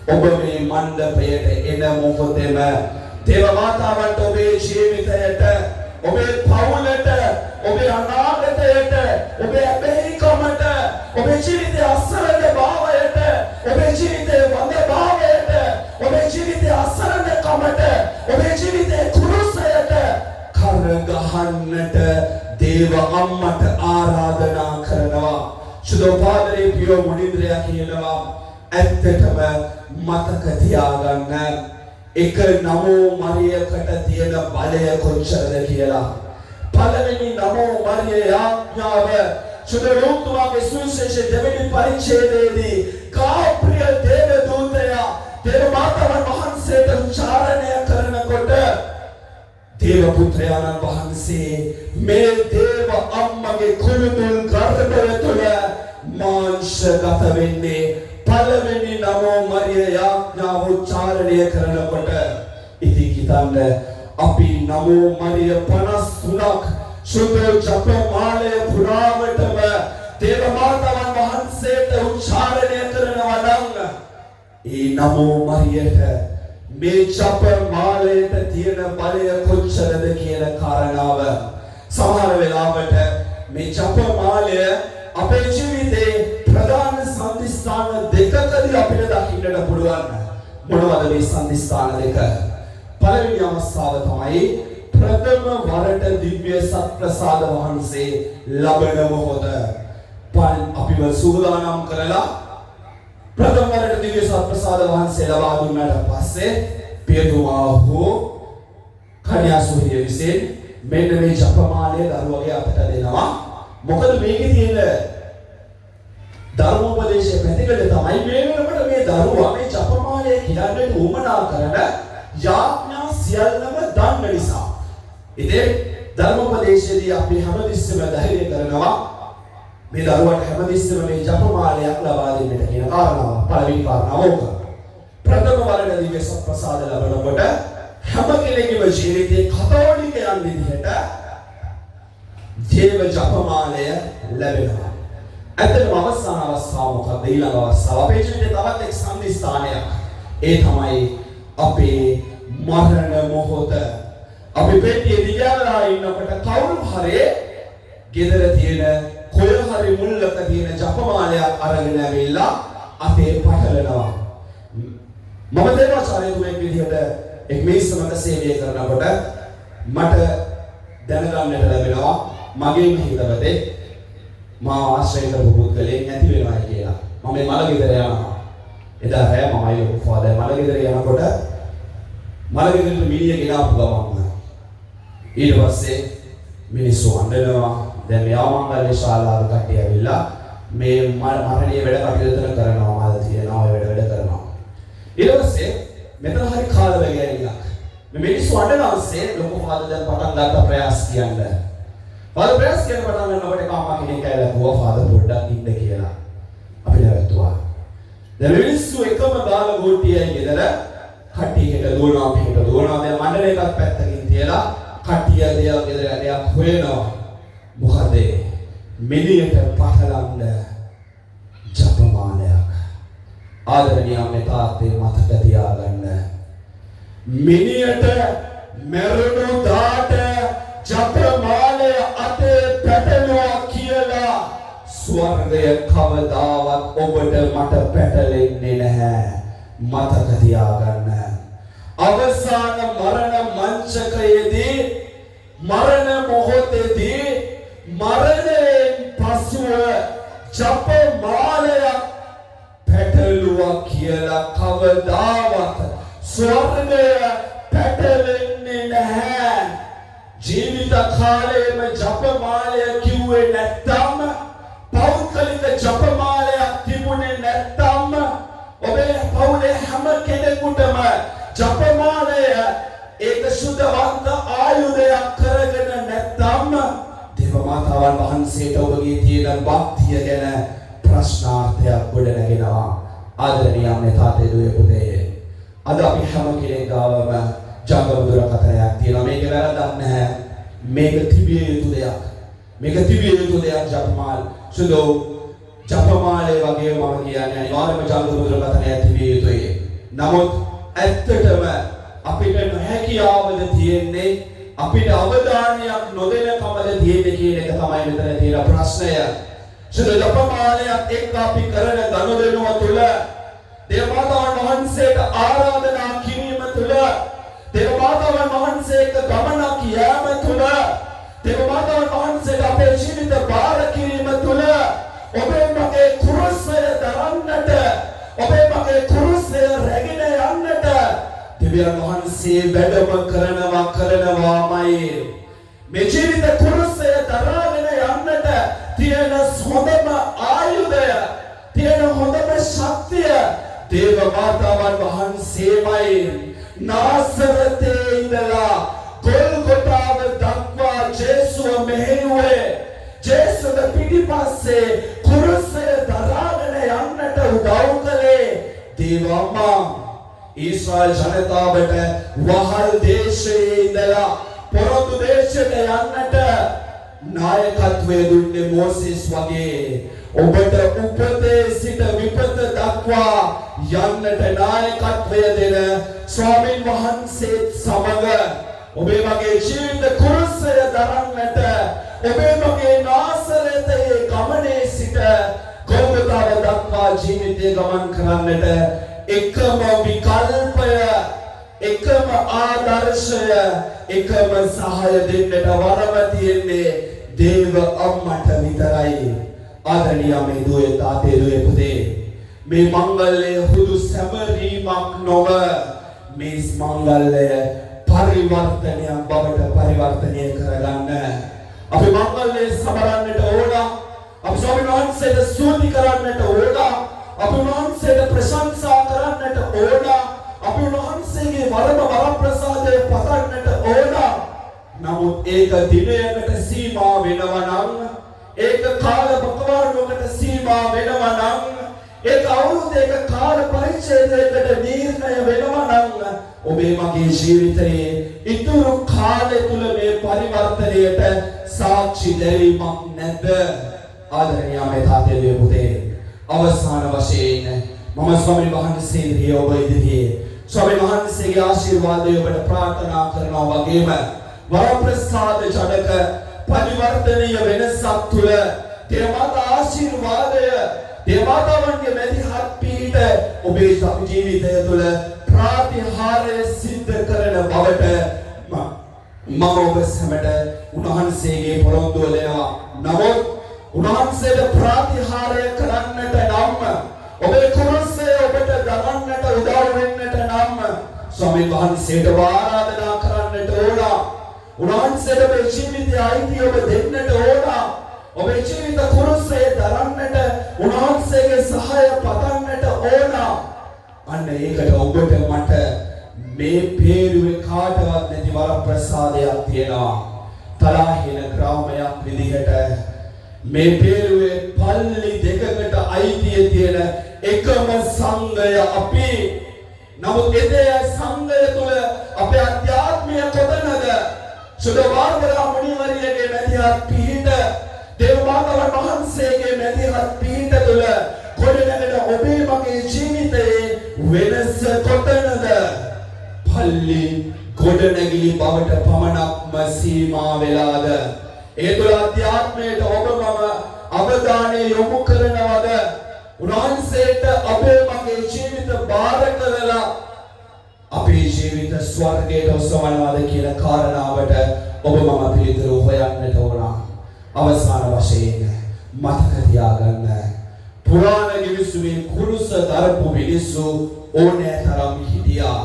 ඔබ මේ මණ්ඩපයට එන මොහොතේම දේව මාතාවන්ට ඔබේ ජීවිතයට ඔබේ පවුලට ඔබේ අනාගතයට ඔබේ අබේකමට ඔබේ ජීවිතයේ අසරණ භාවයට ඔබේ ජීවිතයේ වඳ භාවයට ඔබේ ජීවිතයේ අසරණ කමට ඔබේ ජීවිතයේ කුරුසයට කර ගහන්නට දේව අම්මට ආරාධනා කරනවා. සුදෝපාදරේ පියෝ මුනින්ද්‍රයා කියනවා ඇත්තටම මතක තියාගන්න එක නමෝ මරියකට තියෙන බලය කොච්චරද කියලා. පළවෙනි නමෝ මරිය යාඥාව සුදරෝක්තුමාගේ සුවිශේෂ දෙවෙනි පරිච්ඡේදයේදී ගාබ්‍රියල් දේව දූතයා දේව මාතාවන් වහන්සේට උච්චාරණය කරනකොට දේව පුත්‍රයාණන් වහන්සේ මේ දේව අම්මගේ කුළුදුල් ගර්භය තුළ මාංශගත වෙන්නේ පළවෙනි නමෝ මරිය යාඥාව උච්චාරණය කරනකොට. ඉතින් හිතන්න අපි නමෝ මරිය 53ක් සුද්ධ ජපමාලය පුරාවටම දේව මාතාවන් වහන්සේට උච්චාරණය කරනවා නම් ඒ නමෝ මරියට මේ ජපමාලයට තියෙන බලය කොච්චරද කියන කාරණාව සමහර වෙලාවට මේ ජපමාලය අපේ ජීවිතේ ප්‍රධාන සම්දිස්ථාන දෙකකදී අපිට දකින්නට පුළුවන්. මොනවද මේ සම්දිස්ථාන දෙක? පළවෙනි අවස්ථාව තමයි ප්‍රථම වරට දිව්‍ය සත්ප්‍රසාද වහන්සේ ලබන මොහොත. අපිව සූදානම් කරලා ප්‍රථම වරට දිව්‍ය සත්ප්‍රසාද වහන්සේ ලබා දුන්නාට පස්සේ පියතුමා හෝ කන්‍යාසූරිය විසින් මෙන්න මේ ජපමාලය දරුවගේ අතට දෙනවා. මොකද මේකේ තියෙන ධර්මෝපදේශයේ පැතිකඩ තමයි මේ වෙනකොට මේ දරුවා මේ ජපමාලය කියන්නේ උමනා කරන යාඥා සියල්ලම දන්න නිසා. ඉතින් ධර්මෝපදේශයේදී අපි හැමතිස්සෙම ධෛර්ය කරනවා මේ දරුවාට හැමතිස්සෙම මේ ජපමාලයක් ලබා දෙන්නට කියන කාරණාව. පළවෙනි කාරණාව ඕක. ප්‍රථම වරට දිව්‍ය සත්ප්‍රසාද ලැබනකොට හැම කෙනෙකුගේම ජීවිතේ කතෝලිකයන් විදිහට දේව ජපමාලය ලැබෙනවා. ඇත්තටම අවසාන අවස්ථාව මොකක්ද? ඊළඟ අවස්ථාව අපේ ජීවිතේ තවත් එක් සම්දිස්ථානයක්. ඒ තමයි අපේ මරණ මොහොත. අපි පෙට්ටියේ දිගාලා ඉන්නකොට කවුරු හරි ගෙදර තියෙන කොය හරි මුල්ලක තියෙන ජපමාලයක් අරගෙන ඇවිල්ලා අපේ පටලනවා. මම දේවාචාර්යතුමෙක් විදිහට එක් මිනිස්සුන්ට සේවය කරනකොට මට දැනගන්නට ලැබෙනවා මගේම හිතවතේ මා ආශ්‍රය කරපු පුද්ගලයෙක් නැති වෙනවා කියලා. මම මේ මලගෙදර යනවා. එදා රෑ මමයි ලොකු ෆාදර් මලගෙදර යනකොට මලගෙදරට මිනිහ ගෙනාපු ගමන් ඊට පස්සේ මිනිස්සු අඬනවා. දැන් මෙයා මංගල්‍ය ශාලාව කට්ටිය ඇවිල්ලා මේ මරණීය වැඩ කටයුතු කරනවා මාද තියෙනවා ඔය වැඩ කරනවා. ඊට පස්සේ මෙතන හරි කාල වේගයක්. මේ මිනිස්සු අඬනවාසේ ලොකු ෆාදර් දැන් පටන් ගත්ත ප්‍රයාස කියන්න. ෆාදර් ප්‍රයාස කියන පටන් ගන්නකොට කාමා කෙනෙක් ඇවිල්ලා කිව්වා ෆාදර් පොඩ්ඩක් ඉන්න කියලා. අපි නැවතුවා. දැන් මිනිස්සු එකම ගාල ගෝටියයි ගෙදර කට්ටියකට දුවනවා පිට දුවනවා දැන් මණ්ඩල එකක් පැත්තකින් තියලා කට්ටිය දේවල් ගෙදර යටියක් හොයනවා. මොකද මිනියට පටලන්න ජපමානයක්. ආදරණීය අම්මේ තාත්තේ මතක තියාගන්න. මිනියට මරුණු දාට ජපමානය අතේ පැටලුවා කියලා ස්වර්ගය කවදාවත් ඔබට මට පැටලෙන්නේ නැහැ. මතක තියාගන්න. අවසාන මරණ මංචකයේදී මරණ මොහොතේදී මරණයෙන් පසුව ජපමාලයක් පැටලුවා කියලා කවදාවත් ස්වර්ගය පැටලෙන්නේ නැහැ. ජීවිත කාලයේම ජපමාලය කිව්වේ නැත්තම් පෞද්ගලික ජපමාලයක් තිබුණේ නැත්තම් ඔබේ පවුලේ හැම කෙනෙකුටම ජපමාලය ඒක සුද්ධවන්ත ආයුධයක් කරගෙන නැත්තම් දේව මාතාවන් වහන්සේට ඔබගේ තියෙන භක්තිය ගැන ප්‍රශ්නාර්ථයක් ගොඩ නැගෙනවා. ආදරණීය අම්මේ තාත්තේ දුවේ පුතේ අද අපි හැම කෙනෙක් ගාවම ජංගම දුරකථනයක් තියෙනවා. මේක වැරද්දක් නැහැ. මේක තිබිය යුතු දෙයක්. මේක තිබිය යුතු දෙයක් ජපමාල. සුදු ජපමාලේ වගේ මම කියන්නේ අනිවාර්යයෙන්ම ජංගම දුරකථනයක් තිබිය යුතුයි. නමුත් ඇත්තටම අපිට නොහැකියාවද තියෙන්නේ අපිට අවධානයක් නොදෙන කමද තියෙන්නේ කියන එක තමයි මෙතන තියෙන ප්‍රශ්නය. සුදු ජපමාලයක් එක්ක අපි කරන ගනුදෙනුව තුළ දේවමාතාවන් වහන්සේට ආරාධනා කිරීම තුළ දේවමාතාවන් වහන්සේට ගමනක් යාම තුළ දේවමාතාවන් වහන්සේට අපේ ජීවිත බාර කිරීම තුළ ඔබේ මගේ කුරුසය දරන්නට ඔබේ මගේ කුරුසය රැගෙන යන්නට දෙවියන් වහන්සේ වැඩම කරනවාමයි. මේ ජීවිත කුරුසය දරාගෙන යන්නට තියෙන හොඳම ආයුධය තියෙන හොඳම ශක්තිය දේව මාතාවන් වහන්සේමයි. නාසරතේ ඉඳලා ගොල්ගොටාව දක්වා ජේසුව මෙහෙයුවේ ජේසුව පිටිපස්සේ කුරුසය දරාගෙන යන්නට උදව් කළේ දේව අම්මා. ඊශ්‍රායල් ජනතාවට වහල් දේශයේ ඉඳලා පොරොන්දු දේශයට යන්නට නායකත්වය දුන්නේ මෝසෙස් වගේ. ඔබට උපතේ සිට විපත දක්වා යන්නට නායකත්වය දෙන ස්වාමීන් වහන්සේ සමග ඔබේ මගේ ජීවිත කුරුසය දරන්නට ඔබේ මගේ නාසරතේ ගමනේ සිට ගොල්ගොතාව දක්වා ජීවිතය ගමන් කරන්නට එකම විකල්පය එකම ආදර්ශය එකම සහාය දෙන්නට වරම තියෙන්නේ දේව අම්මට විතරයි. ආදරණීය මේ දුවේ තාත්තේ දුවේ පුතේ මේ මංගල්‍යය හුදු සැමරීමක් නොව මේ මංගල්‍යය පරිවර්තනයක් බවට පරිවර්තනය කරගන්න අපි මංගල්‍යය සමරන්නට ඕන. අපි ස්වාමීන් වහන්සේට ස්තුති කරන්නට ඕන. අපි වහන්සේට ප්‍රශංසා කරන්නට ඕන. අපි වහන්සේගේ වරප්‍රසාදය පතන්නට ඕන. නමුත් ඒක දිනයකට සීමා වෙනවා නම් ඒක කාල බකවානුවකට සීමා වෙනවා නම් ඒක අවුරුද්දක කාල පරිච්ඡේදයකට නිර්ණය වෙනවා නම් ඔබේ මගේ ජීවිතයේ ඉතුරු කාලය තුල මේ පරිවර්තනයට සාක්ෂි දෙවීමක් නැද්ද? ආදරණීය මේ තාත්තේ පුතේ අවසාන වශයෙන් මම ස්වාමීන් වහන්සේගේ ඔබ ඉදිරියේ ස්වාමීන් වහන්සේගේ ආශිර්වාදය ඔබට ප්‍රාර්ථනා කරනවා වගේම වරප්‍රසාද ජනක පරිවර්තනීය වෙනසක් තුළ දේවමාතා ආශිර්වාදය දේවමාතාවන්ගේ මැදිහත් පිහිට ඔබේ ජීවිතය තුළ ප්‍රාතිහාර්ය සිද්ධ කරන බවට මම ඔබ සැමට උන්වහන්සේගේ පොරොන්දුව දෙනවා. නමුත් උන්වහන්සේට ප්‍රාතිහාර්ය කරන්නට නම් ඔබේ කුරුසය ඔබට දරන්නට උදව් වෙන්නට නම් ස්වාමීන් වහන්සේට ආරාධනා කරන්නට ඕන. උන්වහන්සේට ඔබේ ජීවිතය අයිතිය ඔබ දෙන්නට ඕන. ඔබේ ජීවිත කුරුසේ දරන්නට උන්වහන්සේගේ සහාය පතන්නට ඕන. අන්න ඒකට ඔබට මට මේ පේරුවේ කාටවත් නැති වරප්‍රසාදයක් තියෙනවා. තරහින ග්‍රාමයක් විදිහට මේ පේරුවේ පල්ලි දෙකකට අයිතිය තියෙන එකම සංඝය අපි. නමුත් ඒ සංඝය තුල අපේ අධ්‍යාත්මය කොතනද? සුදවාගලා මුනිවරියගේ මැදිහත් පිහිට දේවමාතාවන් වහන්සේගේ මැදිහත් පිහිට තුල ගොඩනැගෙන ඔබේ මගේ ජීවිතයේ වෙනස කොතනද? පල්ලි ගොඩනැගිලි බවට පමණක්ම සීමා වෙලාද? ඒ තුල අධ්‍යාත්මයට ඔබ මම අවධානය යොමු කරනවද? උන්වහන්සේට අපේ මගේ ජීවිත බාර කරලා අපේ ජීවිත ස්වර්ගයට ඔසවනවාද කියන කාරණාවට ඔබ මම පිළිතුරු හොයන්නට ඕන. අවසාන වශයෙන් මතක තියාගන්න, පුරාණ ගිවිසුමේ කුරුස දරපු මිනිස්සු ඕනෑ තරම් හිටියා.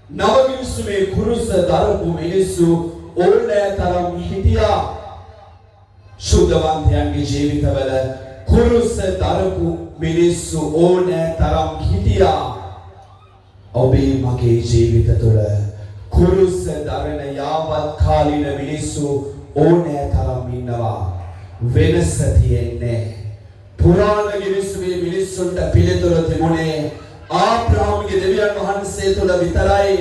නව ගිවිසුමේ කුරුස දරපු මිනිස්සු ඕනෑ තරම් හිටියා. සුද්ධවන්තයන්ගේ ජීවිතවල කුරුස දරපු මිනිස්සු ඕනෑ තරම් හිටියා. ඔබේ මගේ ජීවිත තුළ කුරුස දරන යාවත් කාලීන මිනිස්සු ඕනෑ තරම් ඉන්නවා. වෙනස තියෙන්නේ පුරාණ ගිවිසුමේ මිනිස්සුන්ට පිළිතුරු තිබුණේ ආබ්‍රහම්ගේ දෙවියන් වහන්සේ තුළ විතරයි.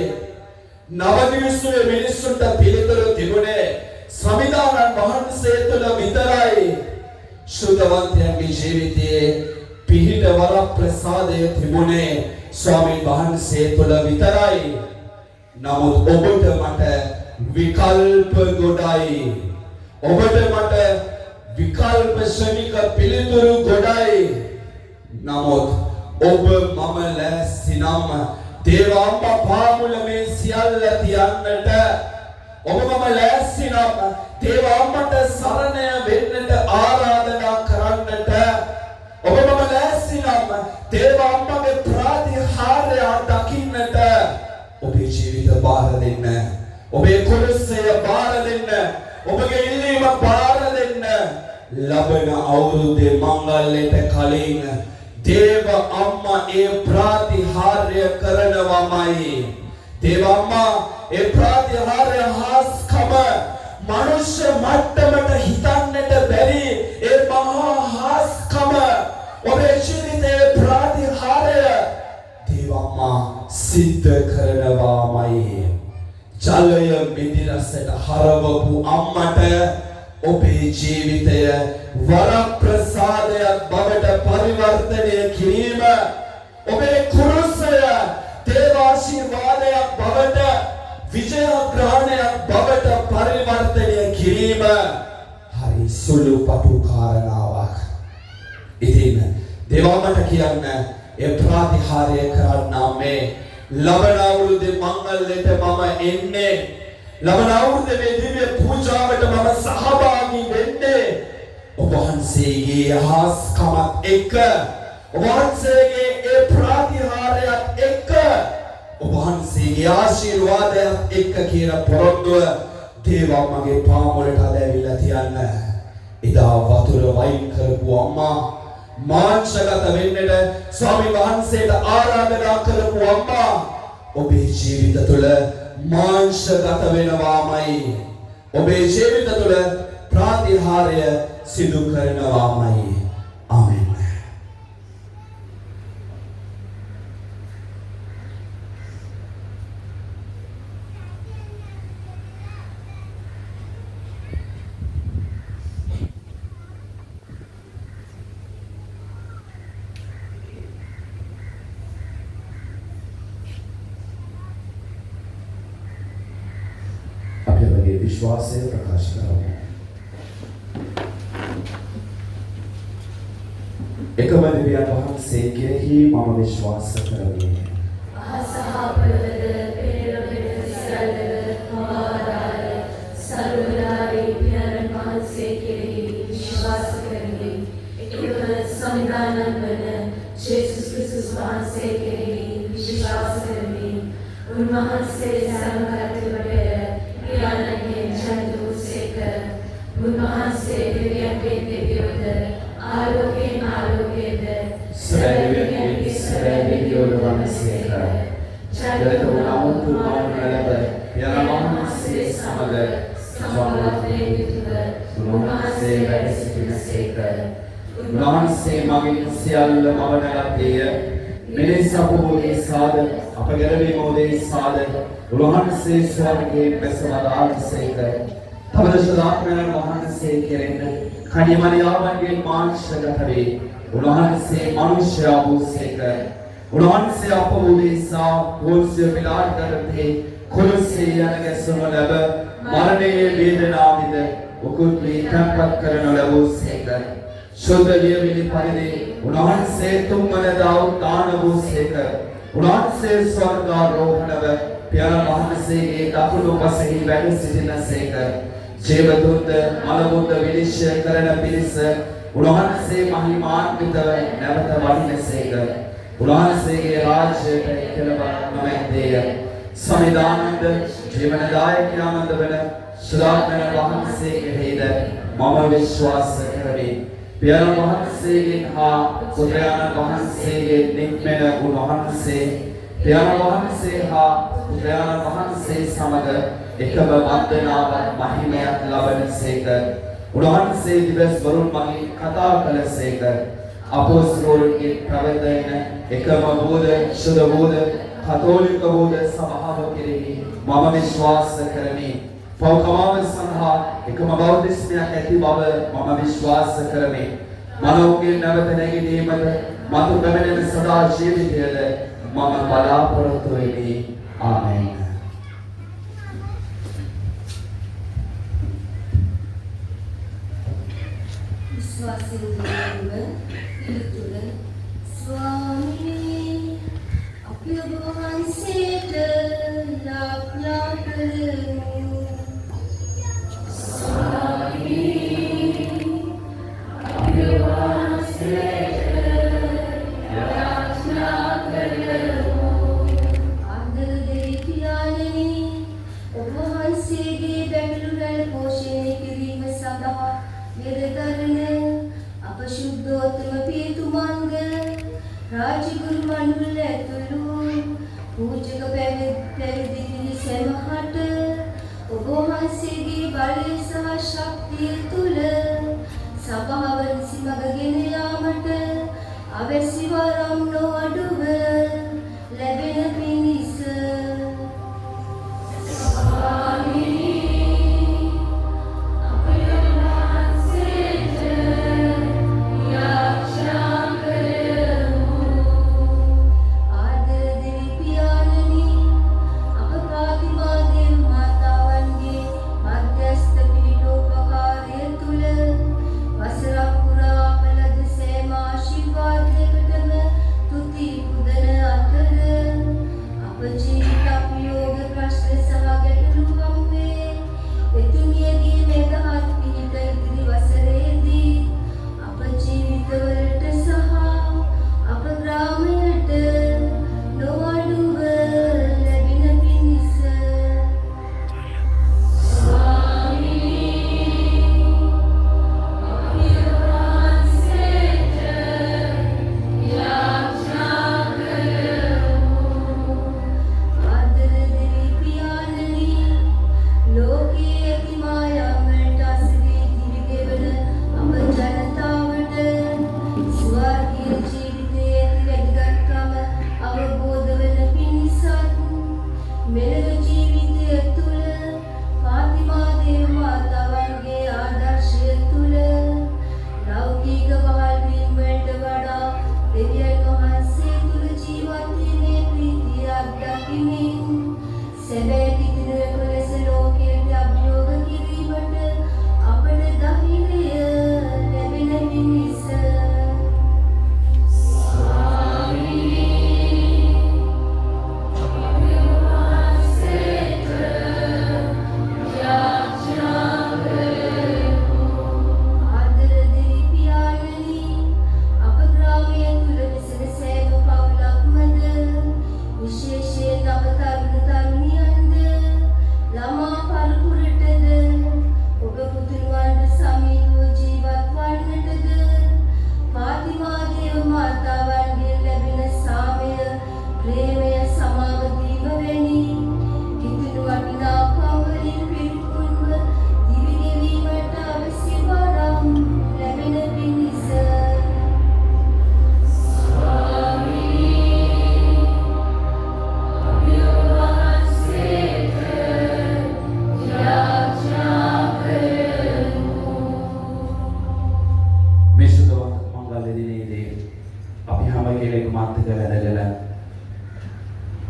නව ගිවිසුමේ මිනිස්සුන්ට පිළිතුරු තිබුණේ සමිදානන් වහන්සේ තුළ විතරයි. සුද්ධවන්තයන්ගේ ජීවිතයේ පිහිට වරප්‍රසාදය තිබුණේ ස්වාමීන් වහන්සේ තුළ විතරයි. නමුත් ඔබට මට විකල්ප ගොඩයි. ඔබට මට විකල්ප ශනික පිළිතුරු ගොඩයි. නමුත් ඔබ මම ලෑස්ති නම් දේවාම්මා පාමුල මේ සියල්ල තියන්නට. ඔබ මම ලෑස්ති නම් දේවාම්මට සරණය වෙන්නට ආරාධනා කරන්නට. ඔබ මම ලෑස්ති නම් දේවාම්මගේ ප්‍රාතිහාර්ය දකින්නට. ඔබේ ජීවිත බාර දෙන්න, ඔබේ කුරුසය බාර දෙන්න, ඔබගේ ඉල්ලීම බාර දෙන්න. ලබන අවුරුද්දේ මංගල්‍යයට කලින් දේව අම්මා ඒ ප්‍රාතිහාර්ය කරනවමයි. දේව අම්මා ඒ ප්‍රාතිහාර්ය හාස්කම මනුෂ්‍ය මට්ටමට හිතන්නට බැරි ඒ මහා හාස්කම ඔබේ ජීවිතයේ ප්‍රාතිහාර්ය දේව අම්මා සිද්ධ කරනවාමයි. ජලය මිදිරසට හරවපු අම්මට ඔබේ ජීවිතය වරප්‍රසාදයක් බවට පරිවර්තනය කිරීම, ඔබේ කුරුසය දේවාශිර්වාදයක් බවට, විජයග්‍රහණයක් බවට පරිවර්තනය කිරීම හරි සුළු පටු කාරණාවක්. ඉතින් දේවාමට කියන්න ඒ ප්‍රාතිහාර්ය කරන්නා මේ ලබන අවුරුද්දේ මංගල්‍යයට මම එන්නේ. ලබන අවුරුද්දේ මේ දිව්‍ය පූජාවට මම සහභාගී වෙන්නේ. ඔබ වහන්සේගේ හාස්කමත් එක්ක, ඔබ වහන්සේගේ ඒ ප්‍රාතිහාර්යයත් එක්ක, ඔබ වහන්සේගේ ආශිර්වාදයත් එක්ක කියන පොරොන්දුව දේවම්මගේ පාමුලට ඇවිල්ලා තියන්න. එදා වතුර වයින් කරපු අම්මා, මාංශගත වෙන්නට ස්වාමීන් වහන්සේට ආරාධනා කරපු අම්මා ඔබේ ජීවිත තුළ මාංශගත වෙනවාමයි. ඔබේ ජීවිත තුළ ප්‍රාතිහාර්ය සිදු කරනවාමයි. ආමෙන්. विश्वास प्रकाश करो। एकම දෙවියන් වහන්සේ කෙරෙහි මම විශ්වාස කරමි. उन्महत्से संगत बटे यानके සමග සමාවතේ යුතුව උන්වහන්සේ වැඩ සිටිනසේක. උන්වහන්සේ මගෙන් සියල්ල මවනගත්තේය. මිනිස් අපෝගේ සාද අප ගැලවීමෝදේ සාද උන්වහන්සේ ස්වර්ගයේ බැසවදාළසේක. තවද සදාත්මයන් වහන්සේ කෙරෙන්න කණිමනියාවන්ගේ මාංශගත වේ. උන්වහන්සේ මනුෂ්‍යයා වූසේක. උන්වහන්සේ අපෝගේ සා පොන්සිය පිලාත් කරතේ කොලොස්සේ යන ගැසුණු ලැබ මරණයේ වේදනාවිද උකුත් වී තැන්පත් කරනු ලැබූසේක. शुद्ध लियविली परिदे उन्हांसे तुमने दाव दान वूसेक उन्हांसे स्वर्गारोहणव प्यारा महंसे के दाखुलो पसही बैठ सिटिनसेक जेवदूत मलबुद्ध विनिश्चय करन पिरिस उन्हांसे महिमान्वितव नवत वडिनसेक उन्हांसे के राज्य केलव नमैतेय संविधानंद जीवनदायक आनंद वन सुदात्मन वහන්සේ කෙරෙහිද මම විශ්වාස කරමි. प्यारा वහන්සේගෙන් හා පුත්‍රයාණන් වහන්සේගේ නික්මෙන උන්වහන්සේ प्यारा වහන්සේ හා පුත්‍රයාණන් වහන්සේ සමග එකම වන්දනාවක් මහිමයක් ලබනසේක. උන්වහන්සේ දිවස් වරුන් මගින් කතා කළසේක. අපොස්තලයන්ගේ ප්‍රවේදන එකම බෝධ සුද්ධ බෝධ කතෝලික බෝධ සභාව කෙරෙහි මම විශ්වාස කරමි. පෞකමාව සඳහා එකම බෞද්ධිස්මයක් ඇති බව මම විශ්වාස කරමි. මනෝගේ නැවත නැගීමද මතු පැමිණෙන සදා ජීවිතයද මම බලාපොරොත්තු වෙමි. ආමේන්. විශ්වාසයෙන් පිළිතුර ස්වාමී අපි ඔබ වහන්සේට යාඥා කරමු. අපශුද්ධෝත්තම පියතුමන්ග රාජගුරු මණ්ඩල ඇතුළු පූජක පැවිදි සමහට ඔබ වහන්සේගේ බලය සහ ශක්තිය තුල සභාව නිසිමගගෙන යාමට අවශ්‍ය වරම් නොඅඩුව ලැබෙන පිණිස විශේෂයෙන් අප තරුණ තරුණියන්ද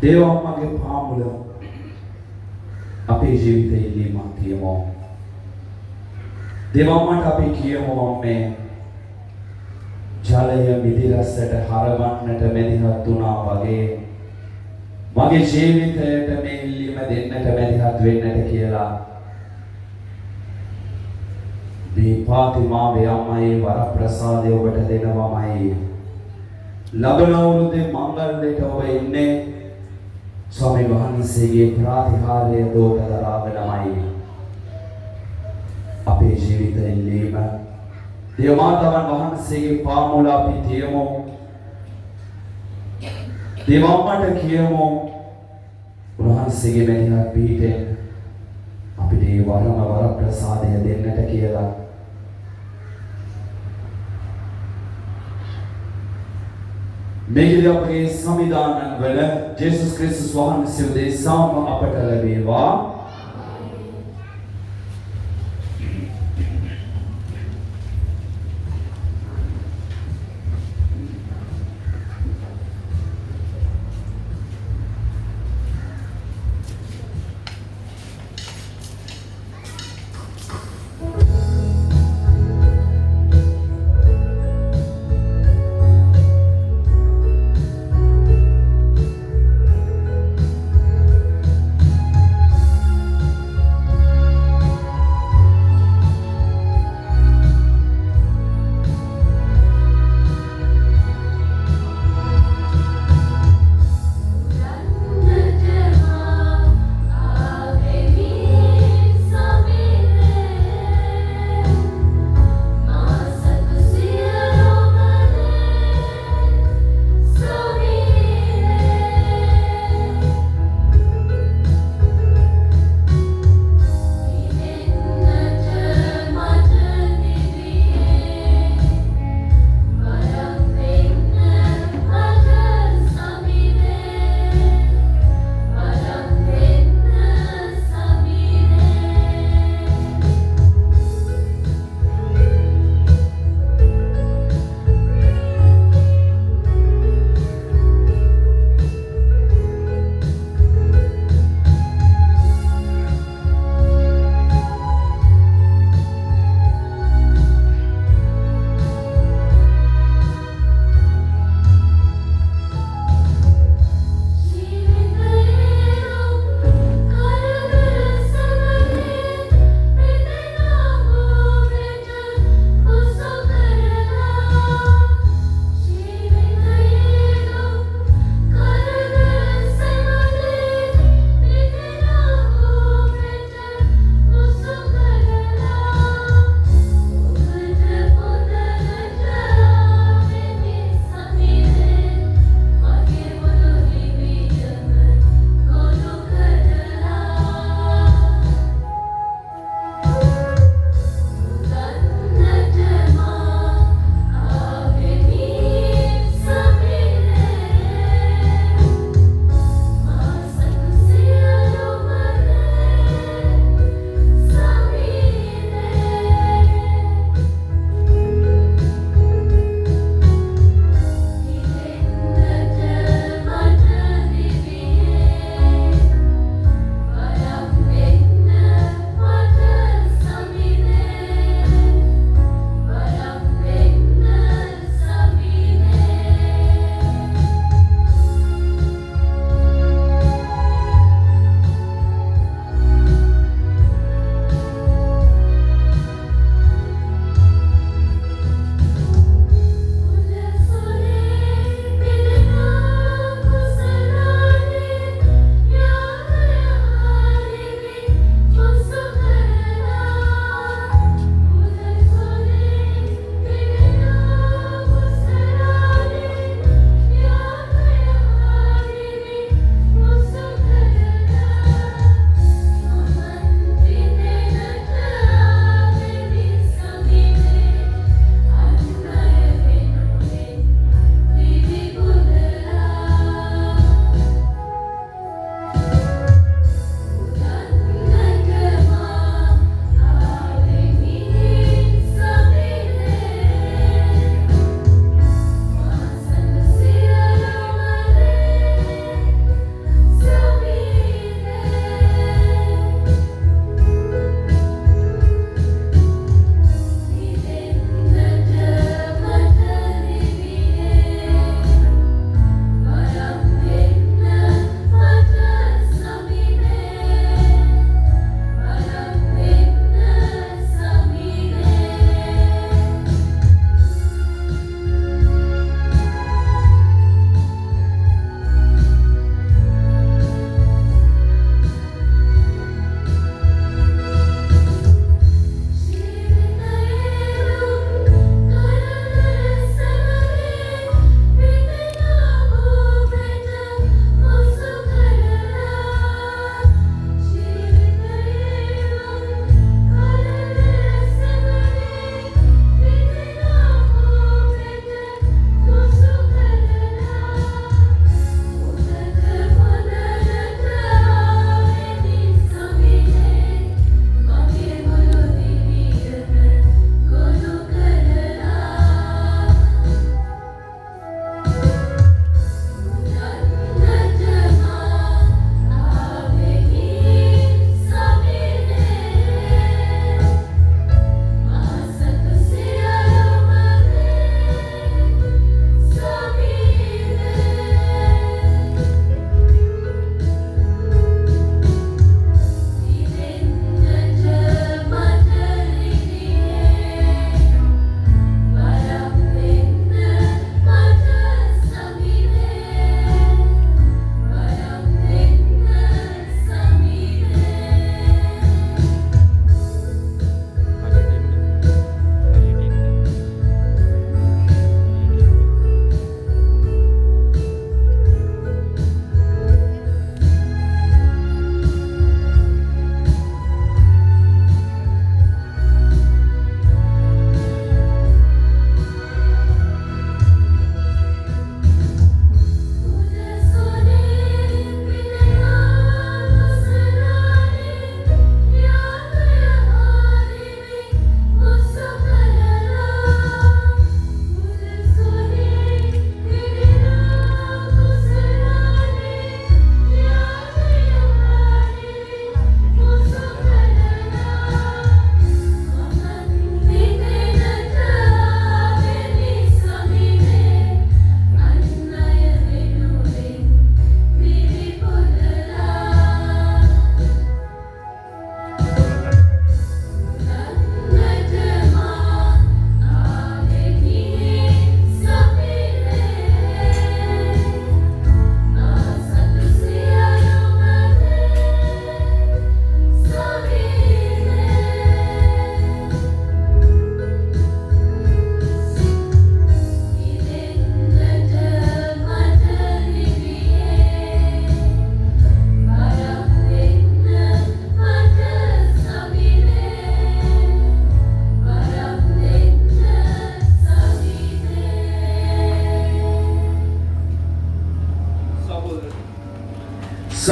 දේවම්මගේ පාමුල අපේ ජීවිතේ ඉල්ලීමක් කියමු. දේවම්මට අපි කියමු අම්මේ ජලය මිදිරසට හරවන්නට මැදිහත් වුණා වගේ මගේ ජීවිතයට මේ ඉල්ලීම දෙන්නට මැදිහත් වෙන්නට කියලා. මේ පාතිමාවේ අම්මයි වරප්‍රසාදය ඔබට දෙනවමයි. ලබන අවුරුද්දේ මංගල්‍යයට ඔබ ඉන්නේ ස්වාමීන් වහන්සේගේ ප්‍රාතිහාර්ය දෝත දරාගෙනමයි. අපේ ජීවිත ඉල්ලීම දේවමාතාවන් වහන්සේගේ පාමුල අපි තියමු. දේවම්මට කියමු උන්වහන්සේගේ මැදිහත් පිහිටෙන් අපිට ඒ වර ප්‍රසාදය දෙන්නට කියලා. මේකදී අපගේ සමිදානන් වල ජේසුස් ක්‍රිස්තුස් වහන්සේ උදෙසාම අපට ලැබේවා.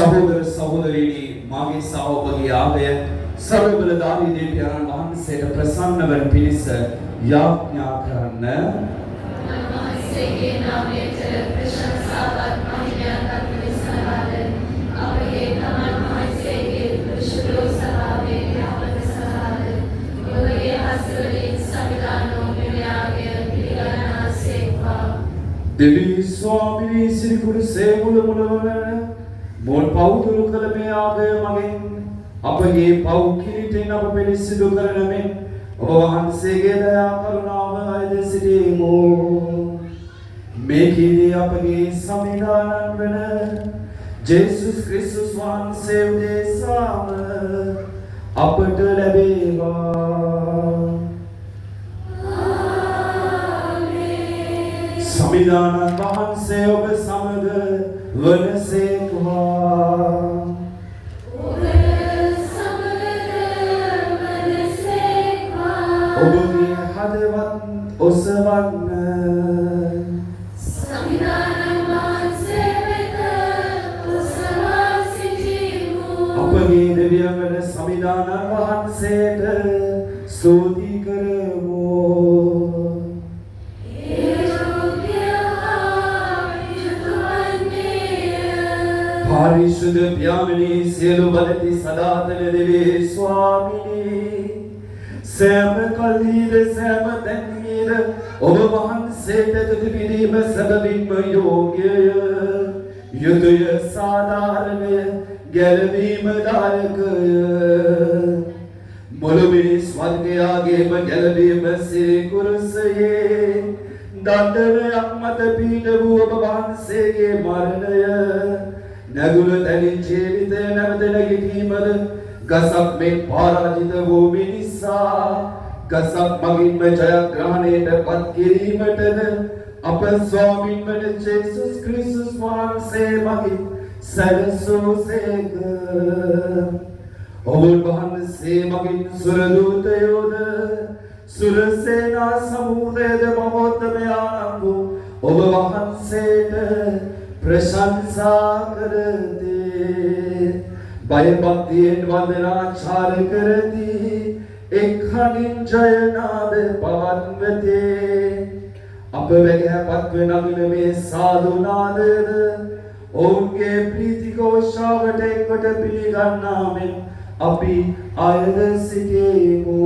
සහෝදර සහෝදරියනි මාගේ සහෝදරී ආවය සර්වබලධාරී දෙවියන් වහන්සේට ප්‍රසන්න වන පිණිස යාඥා කරන්න. වහන්සේගේ නාමයට ප්‍රශංසාවත් මහිමයත් අත්විඳිනවාද අපගේ තමන් වහන්සේගේ පුරුෂලෝ සභාවේ යාවත සහාද ඔබගේ හස්තවලින් සමිදානෝ මෙයාගේ පිළිගන්නාසේක්වා. දෙවි ස්වාමීනි සිරි කුරුසේ මුලවන මොල් පෞතුරු කළ මේ ආගය මගෙන් අපගේ පව් කිරීටෙන් අප පිළිසිදු කරන මෙන් ඔබ වහන්සේගේ දයා කරුණාව අයද සිටීමු. මේ කීදී අපගේ සමිදානන් වන ජේසුස් ක්‍රිස්තුස් වහන්සේ උදෙසාම අපට ලැබේවා. සමිදානන් වහන්සේ ඔබ සමග වනසේක්වා. ඔබගේ හදවත් ඔසවන්න. සමිදානන් වහන්සේ වෙත ඔසවා සිටීමු. අපගේ දෙවියන් වන සමිදානන් වහන්සේට ස්තුති කරමු. පාරිශුද්ධ පියාණනි සියලු බලති සදාතන දෙවේ ස්වාමිනී සෑම කල්හිද සෑම තැන්හිද ඔබ වහන්සේට තුති පිරීම සැබවින්ම යෝග්‍යය යුතුය සාධාරණය ගැලවීම දායකය මුළු මිනිස් වර්ගයාගේම ගැලවීම සිරි කුරුසයේ දණ්ඩනයක් මත පීඩ වූ ඔබ වහන්සේගේ මරණය නැගුණ තැනින් ජීවිතය නැවත නැගිටීමද ගසක් මෙන් පරාජිත වූ මිනිසා ගසක් මගින්ම ජයග්‍රහණයට පත් කිරීමටද අප ස්වාමින් වන ජේසුස් ක්‍රිස්තුස් වහන්සේ මගින් සැලසූසේක. ඔබ වහන්සේ මගින් සුරදූතයෝද සුරසේනා සමූහයද මහෝත්තමයාණන් වූ ඔබ වහන්සේට प्रशंसा करते भय भक्तिයෙන් වන්දනාචාර කරති එක්හණින් ජයනාද පවන්වතේ අප වැගහැපත් වෙන නගින මේ සාදු නාදද ඔවුන්ගේ ප්‍රීති ഘോഷාවට එක්කොට පිළිගන්නා මෙන් අපි අයද සිටීමු.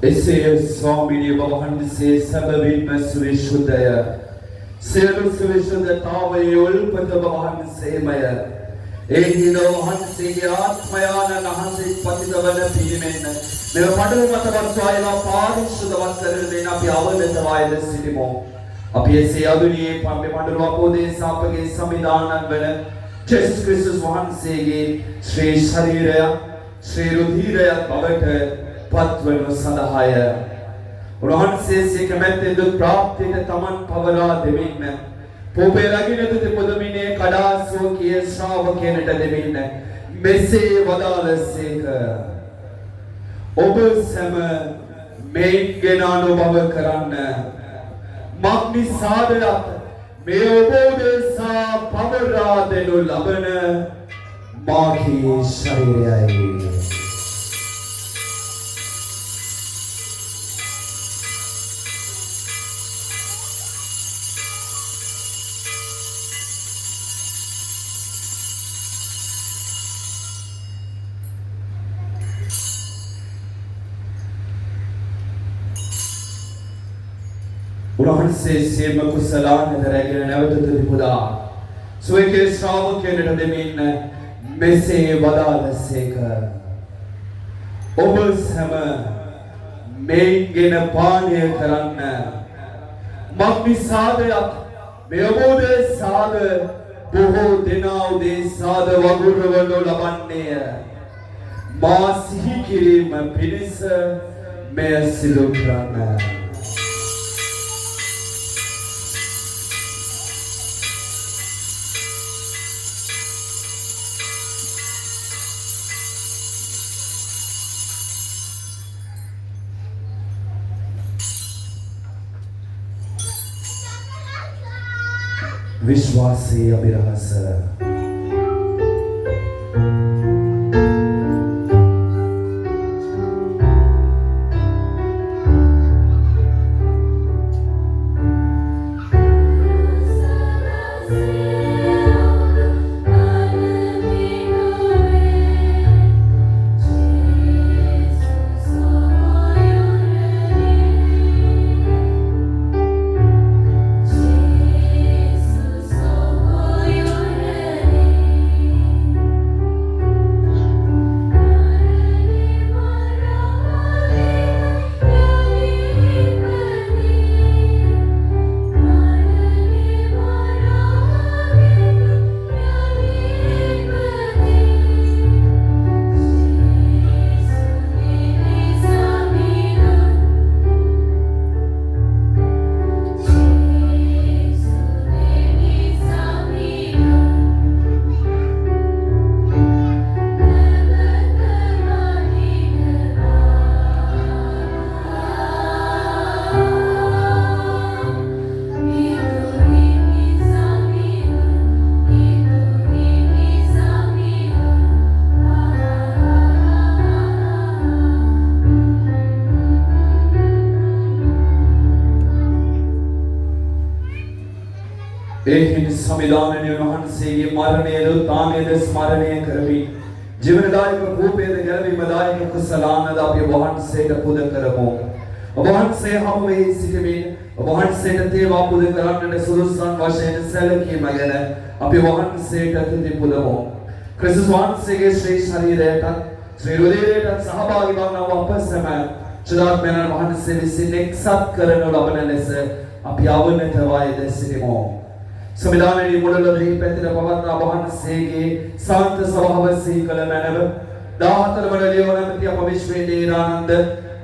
එසේ ස්වාමීනි වහන්සේ සැබවින්ම සුවිශුද්ධය සියලු සුවිශුද්ධතාවයේ උල්පත වහන්සේමය. ඒ හිඳ වහන්සේගේ ආත්මයාන වහන්සේ පතිත වන පිළිමෙන්න මෙව මඩල මත වර්ෂායලා පාරිශුද්ධවත් කරන දෙන අපි අවදත වායද සිටිමු. අපි එසේ අදුනියේ පම්බේ මඩල අපෝදේ සාපගේ සමිදානන් වන ජේසුස් ක්‍රිස්තුස් වහන්සේගේ ශ්‍රී ශරීරය ශ්‍රී රුධිරය බවට පත්වනු සඳහාය. උන්වහන්සේ සිය කැමැත්තෙන් දුක් ප්‍රාප්තියට තමන් පවරා දෙමින් පොබේ රැගෙන දුති පුදමිනේ කඩා සෝකීය ශ්‍රාවකයන්ට දෙමින් මෙසේ වදාළසේක. ඔබ සැම මේන් ගෙන අනුභව කරන්න මක්නිසාදයක් මේ ඔබ උදෙසා පවරා දෙනු ලබන මාගේ ශරීරයයි. උන්වහන්සේ සියම කුසලානද රැගෙන නැවත තුතිපුදා සුවකේ ශ්‍රාවකයන්ට දෙමින් මෙසේ වදාළසේක. ඔබ සැම මේගෙන පානය කරන්න. මක්නිසාදයක් මෙයබෝදේ සාද බොහෝ දෙනා උදෙසාද වගුරුවනු ලබන්නේය. මා සිහි කිරීම පිණිස මෙය සිදු කරන්න. विश्वासी अभिरहस එහින් සමිදානයේ වහන්සේගේ මරණයද තාමයේද ස්මරණය කරමි. ජීවනදායක රූපයේද ගැලවීමදායක කුසලානද අපි වහන්සේට පුද කරමු. වහන්සේ හමුවේ සිටමින් වහන්සේට තේවා පුද කරන්නට සුදුසුන් වශයෙන් සැලකීම ගැන අපි වහන්සේට තුති පුදමු. ක්‍රිස්තුස් වහන්සේගේ ශ්‍රී ශරීරයට ශ්‍රී රුධිරයට සහභාගී වන අප සැම චුදාත්මයන් වහන්සේ විසින් එක්සත් කරනු ලබන ලෙස අපි අවනත වයද සිටිමු. संविधान मुडलदी पेतिर पवत्रा वහන්සේගේ සාන්ත ස්වභාව සීකල මැනව දාහතර වඩලිය වනමති අප විශ්වේදීරානන්ද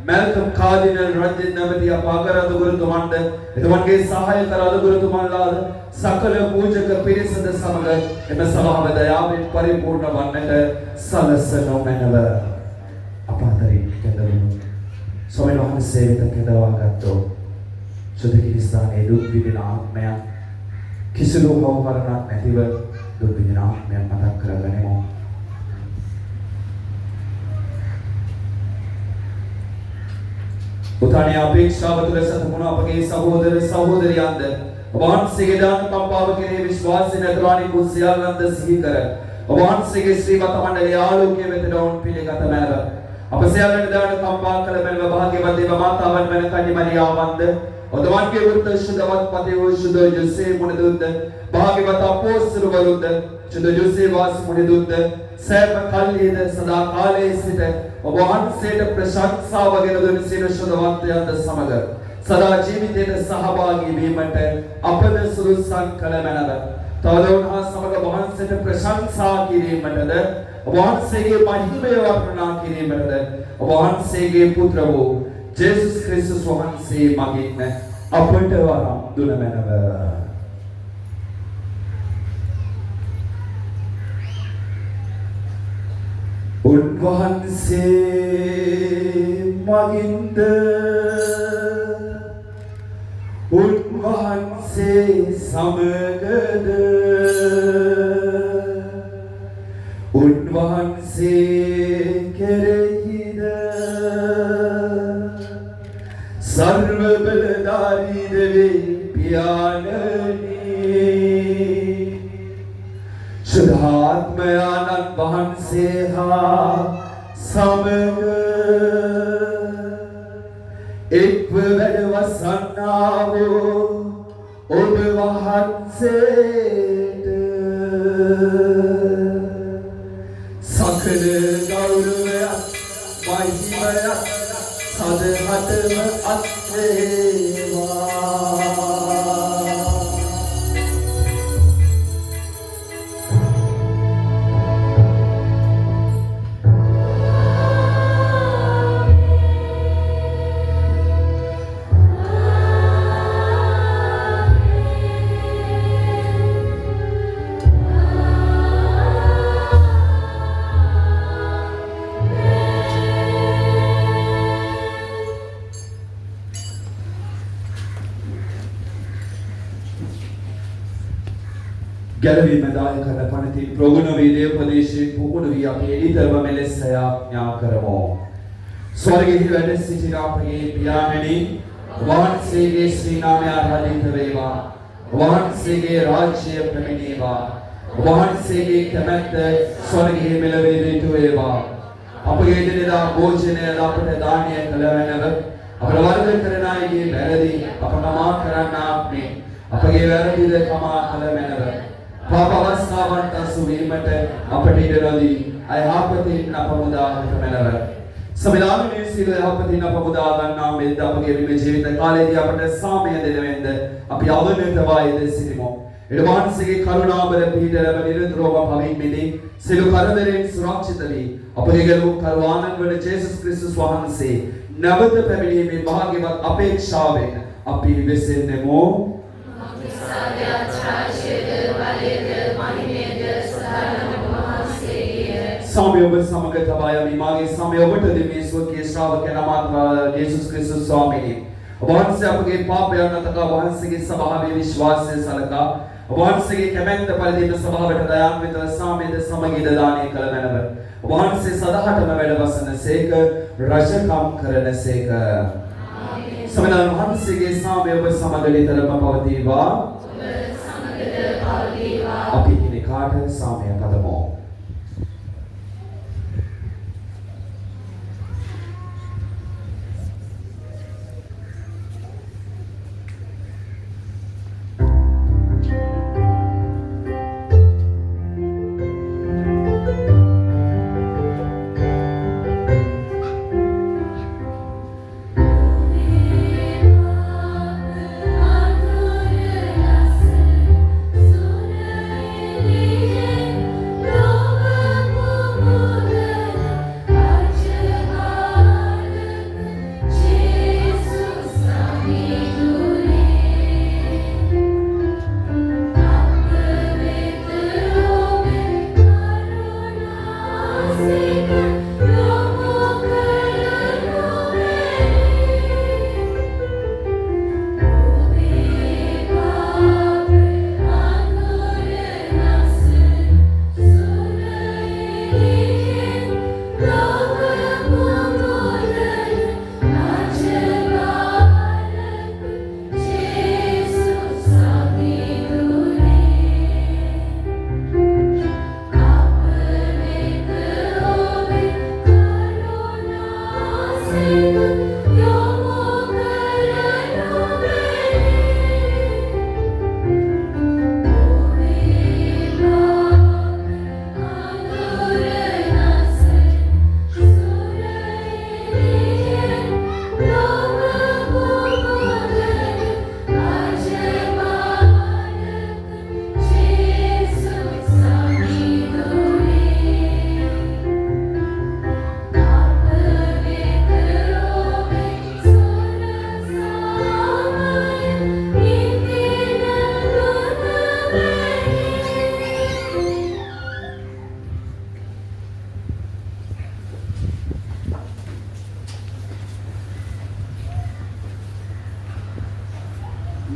මල්කම් කාදිනල් රජින් නමති අප අගරද ගුරුතුමන්ද එතුමන්ගේ සහාය කරද ගුරුතුමන්ලාද සකල පූජක පිරිසද සමග එම සභාව දයාවෙන් පරිපූර්ණ වන්නට සලසනු මැනව. අප අතරින් කැඳවුණු ස්වාමීන් වහන්සේ වෙත කැඳවාගත්තු සුද කිරිස්තානයේ දුක් විඳින ආත්මයන් කිසිදු හවුකරණක් නැතිව දුක් විඳින ආත්මයන් මතක් කරගනිමු. පුතාණේ අපේක්ෂාව තුළ සතුටුන අපගේ සහෝදර සහෝදරියන්ද වහන්සේගේ දාන කම්පාව කෙරෙහි විශ්වාසයෙන් අතුලානි කුසියල්ලන්ද සිහි කර වහන්සේගේ ශ්‍රී මත මණ්ඩලයේ ආලෝකයේ වෙත ඩවුන් පිළිගත මැනව අප සියල්ලන් දාන කම්පා කළ මැනව භාග්‍යවත් දේව මාතාවන් වෙන කන්‍ය මරියාවන්ද ඔතවන්ගේ වෘත්ත ශුද්ධවත් පතේ වූ ශුද්ධ ජොසේ මුනිදුද්ද භාග්‍යවත් අපෝස්තලවරුද්ද ශුද්ධ ජොසේ වාස මුනිදුද්ද සෑම කල්හිද සදා කාලයේ සිට ඔබ වහන්සේට ප්‍රශංසාවගෙන දුන් සියලු ශුද්ධවන්තයන්ද සමග සදා ජීවිතයට සහභාගී වීමට අපද සුරුසන් කළ මැනව තවද උන්හා සමග වහන්සේට ප්‍රශංසා කිරීමටද ඔබ වහන්සේගේ මහිමය වර්ණනා කිරීමටද ඔබ වහන්සේගේ පුත්‍ර වූ ජේසුස් ක්‍රිස්තුස් වහන්සේ මගින් අපට වරම් දුන මැනව. උන්වහන්සේ මගින්ද උන්වහන්සේ සමගද උන්වහන්සේ කෙරෙහිද सर्व बलधारी देवी पियाननी शुद्धात्मयानंद बहन से हा समग एक එක්ව වැඩවසන්නා වූ ඔබ වහන්සේට සකල ගෞරවයක් මහිමයක් සදහටම අත්වේවා. ගැලවීම දායකන පනතින් ප්‍රගුණ වී දේවපදේශයෙන් පුහුණු වී අපි එළිතරම මෙලෙස යාඥා කරමු. ස්වර්ගයේ වැඩ සිටින අපගේ පියාණනි, වහන්සේගේ ශ්‍රී නාමය ආරාධිත වේවා. වහන්සේගේ රාජ්‍යය පැමිණේවා. වහන්සේගේ කැමැත්ත ස්වර්ගයේ මෙලොවේ දිටු වේවා. අපගේ දිනදා භෝජනය අපට දානය කළ වෙනව අපට වරද කරන අයගේ වැරදි අප නමා කරන්නාක් මේ අපගේ වැරදිද කමා කළ මැනව පාප අවස්ථාවන්ට අසු වීමට අපට ඉඩ නොදී අයහපතින් අප මුදාගන්නට මැනව. සමිදානයේ සීල යහපතින් අප මුදා ගන්නා මෙද්ද අපගේ විමේ ජීවිත කාලයේදී අපට සාමය දෙනවෙන්ද අපි අවනතවා යෙද සිටිමු. ඊළඟට කරුණාබල පිහිට ලැබ නිරතුරුවම පවින් මිදී සිළු කරදරෙන් සුරක්ෂිත වී අපගේ ගැලවූ කරුණානන් වන ජේසුස් ක්‍රිස්තුස් වහන්සේ නැවත පැමිණීමේ භාග්‍යවත් අපේක්ෂාවෙන් අපි වෙසෙන්නෙමු. සාමය ඔබ සමග තබා යමි. මාගේ සාමය ඔබට දෙමි ස්වකීය ශ්‍රාවකයන් අමාත්‍යා ජේසුස් ක්‍රිස්තුස් ස්වාමීනි. ඔබ වහන්සේ අපගේ පාපයන් අතකා වහන්සේගේ ස්වභාවයේ විශ්වාසය සලකා ඔබ වහන්සේගේ කැමැත්ත පරිදිම ස්වභාවයට දයාන්විත සාමයද සමගිද දානය කළ මැනව. ඔබ වහන්සේ සදාහටම වැඩවසන සේක රජකම් කරන සේක. සමනන් වහන්සේගේ සාමය ඔබ සමග නිතරම පවතිවා. අපි එකිනෙකාට සාමය පදමු.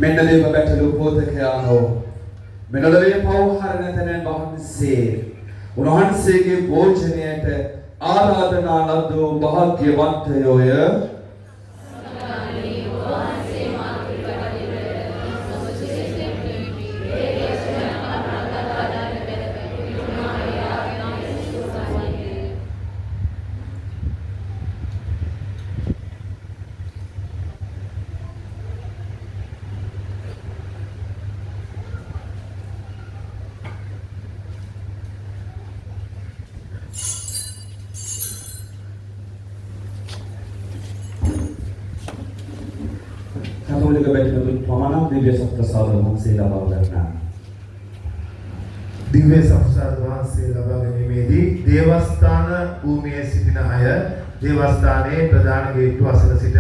මෙන්නදේව බැටළු පෝතකයානෝ මෙලොවේ පවහරණ තැනන් වහන්සේ උන්වහන්සේගේ භෝජනයට ආරාධනා ලද්දෝ භාග්‍යවන්තයෝය. මුලක බැටිනතුන් පමණක් දිව්‍ය සත්ප්‍රසාද වහන්සේ ලබා ගන්නා. දිව්‍ය සත්ප්‍රසාද වහන්සේ ලබා ගැනීමේදී දේවස්ථාන භූමියේ සිටින අය දේවස්ථානයේ ප්‍රධාන ගේට්ටුව අසල සිට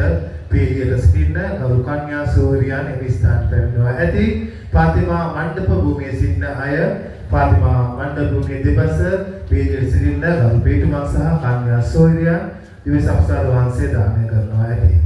පීඩියට සිටින ගරු කන්‍යා සෝරියන් එම ස්ථානට පැමිණෙනවා ඇති. පාතිමා මණ්ඩප භූමියේ සිටින අය පාතිමා මණ්ඩප භූමියේ දෙපස පීඩියට සිටින ගරු පීඨමක් සහ කන්‍යා සෝරියන් දිව්‍ය සත්ප්‍රසාද වහන්සේ දානය කරනවා ඇති.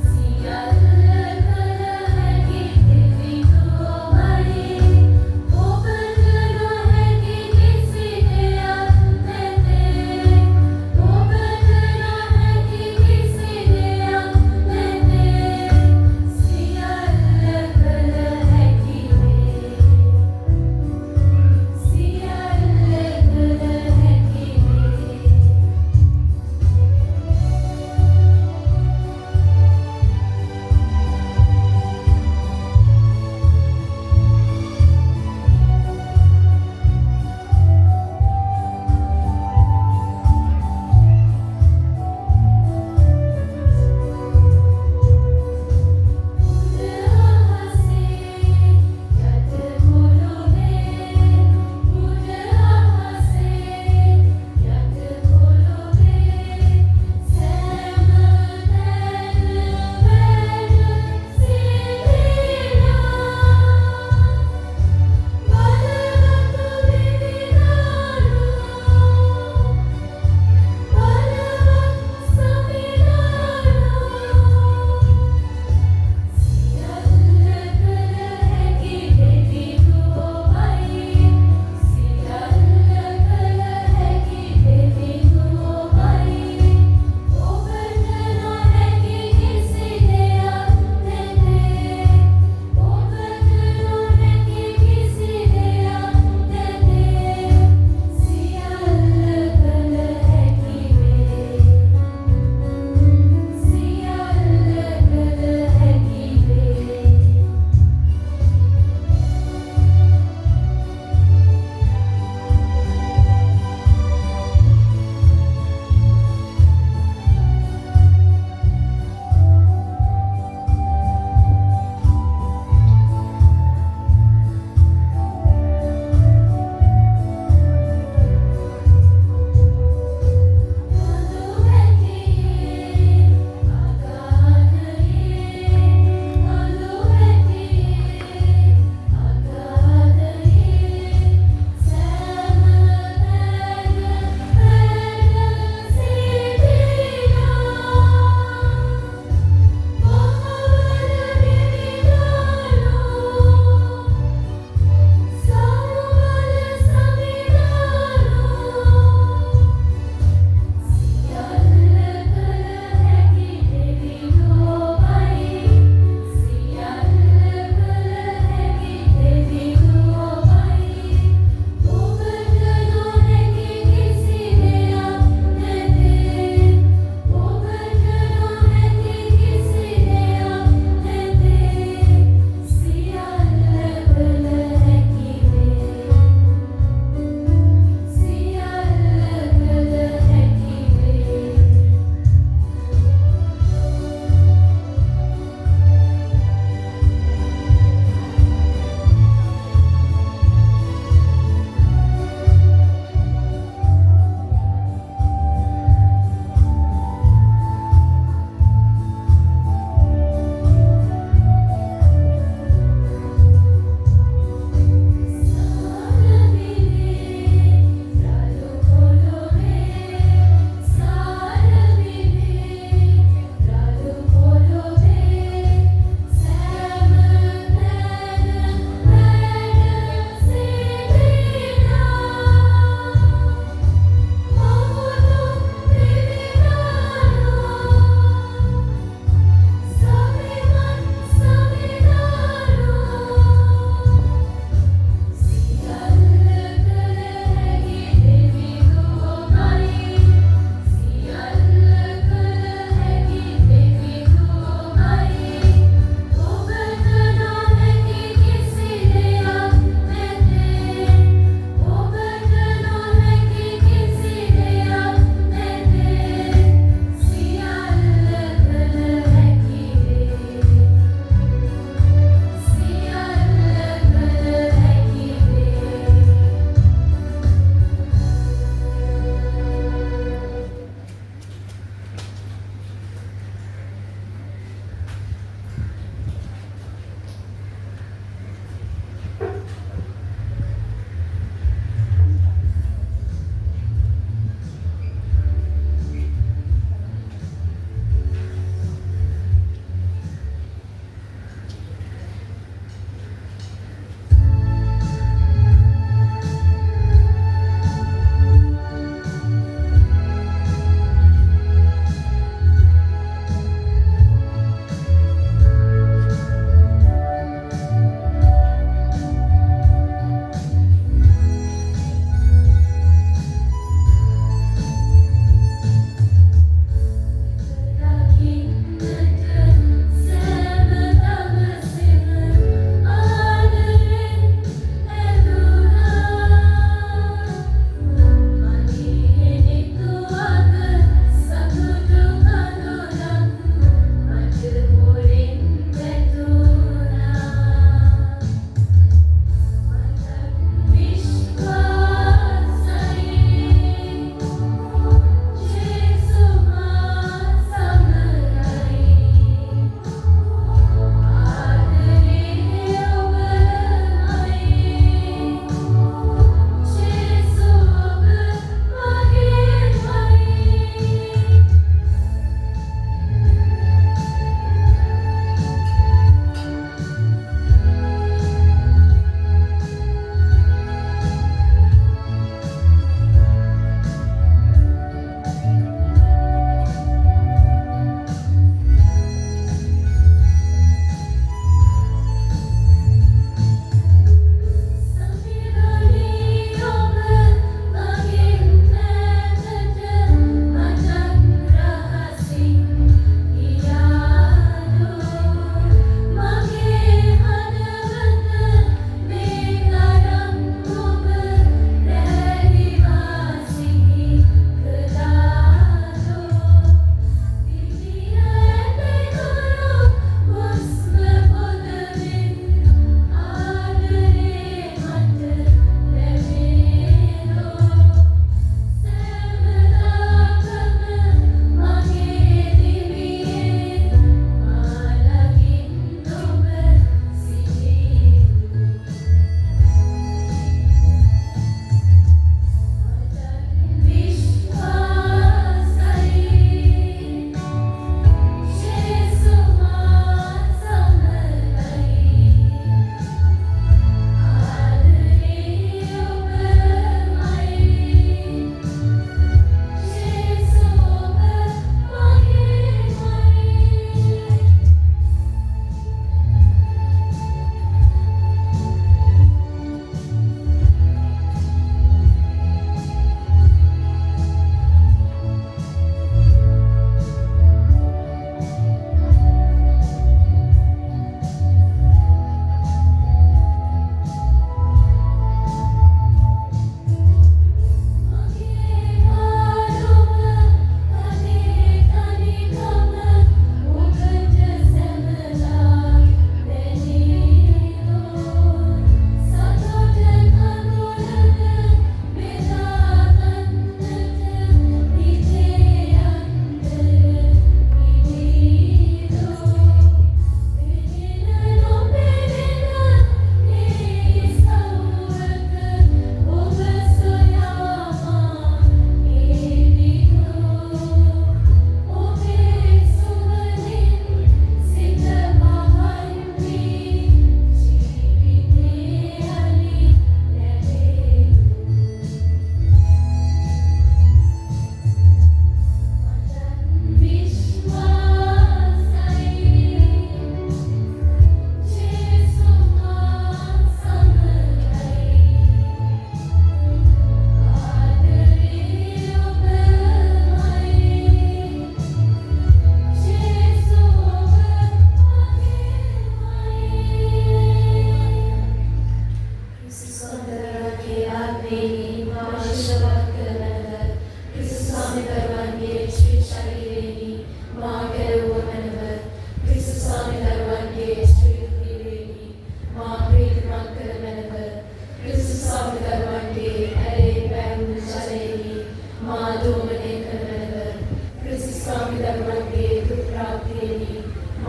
සියල්ල කර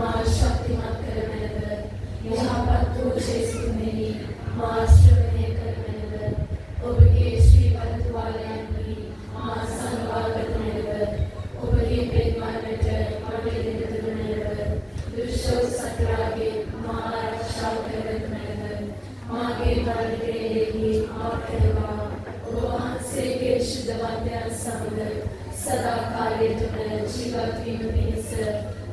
මා ශක්තිමත් කරමැනව. යහපත් වූ ශේෂිතුමෙනි මා ශ්‍රවණය කරමැනව. ඔබගේ ශ්‍රී වරතුවාලයන්හි මා සංවාදකමැනව. ඔබගේ පෙන්වන්නට මට දෙදුමැනව. දුෂ්ට සතරාගේ මා ආරක්ෂා කරමැනව. මාගේ වරදෙහි ආකරවා. ඔබ වහන්සේගේ ශුද්ධවන්තයන් සමග සදා කාලයටම ජීවත් වීම පිණිස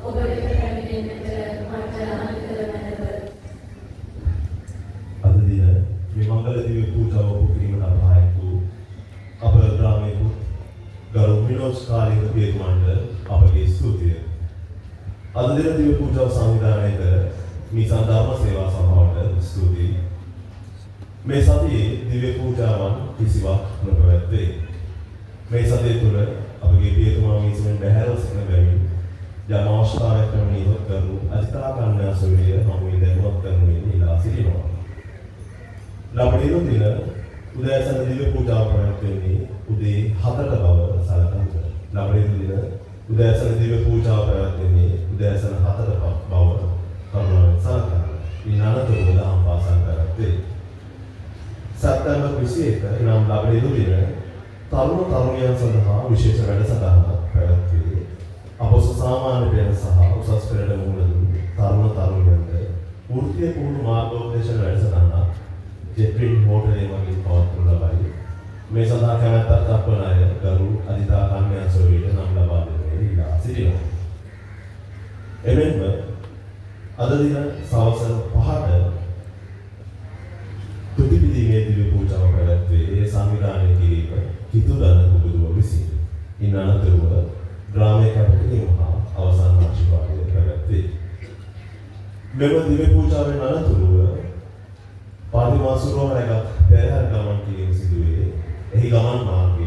ඔබට පැමිණෙන්නට මට අනුකරණව. අද දින මේ මංගල දිව්‍ය පූජාව පුකිරීමට අපහායක වූ අප ග්‍රාමයේ ගරු විනෝස් කාලික පියතුමන්ට අපගේ ස්තුතිය. අද දින දිව්‍ය පූජාව සංවිධානය කර මේ සඳහාම සේවා සභාවට ස්තුතියි. මේ සතියේ දිව්‍ය පූජාවන් කිසිවක් නොපැවැත්වේ. මේ සතිය තුළ අපගේ පියතුමා විසින් බැහැරව සිටින බැවින් යම් අවස්ථාවක් නියොත් කරනු අධිකා කන්‍යා සොයුරිය හමුවේ දැනුවත් කරනුවෙන් ඉලා සිටිනවා. ලබන දින උදෑසන දිව්‍ය පූජාව පැවැත්වෙන්නේ උදේ 4ට බව සලකන්න. ලබන දින උදෑසන දිව්‍ය පූජාව පැවැත්වෙන්නේ උදෑසන 4ට බව කරුණාවෙන් සලකන්න. ඉන් අනතුරුව දහම් පාසල් පැවැත්වේ. සැප්තැම්බර් 21 නම් ලබන දින තරුණ තරුණියන් සඳහා විශේෂ වැඩසටහනක් පැවැත්වේ. අපොස සාමාන්‍ය පෙළ සහ උසස් පෙළට මුහුණ දුන් තරුණ තරුණියන්ට වෘත්තීය පුහුණු මාර්ගෝපදේශන වැඩසටහනක් ජෙප්‍රින් හෝටලේ මගින් පවත්වනු ලබයි. මේ සඳහා කැමැත්තක් දක්වන අය ගරු අධිතා කන්‍යා සොයුරියට නම් ලබා දෙන්නේ ඉලා සිටිනවා. එමෙන්ම අද දින සවස් 5ට තුතිපිදීමේ දිව්‍ය පූජාව පැවැත්වේ. ඒ සංවිධානය කිරීම හිතුදන පුබුදුව විසින්. ඉන් අනතුරුව ග්‍රාමයේ කැපකිරීම හා අවසන් ආශිර්වාදය පැවැත්වේ. මෙම දිව්‍ය පූජාවෙන් අනතුරුව පාදිමාසුරුව රැගත් පෙරහැර ගමන් කිරීම සිදුවේ. එහි ගමන් මාර්ගය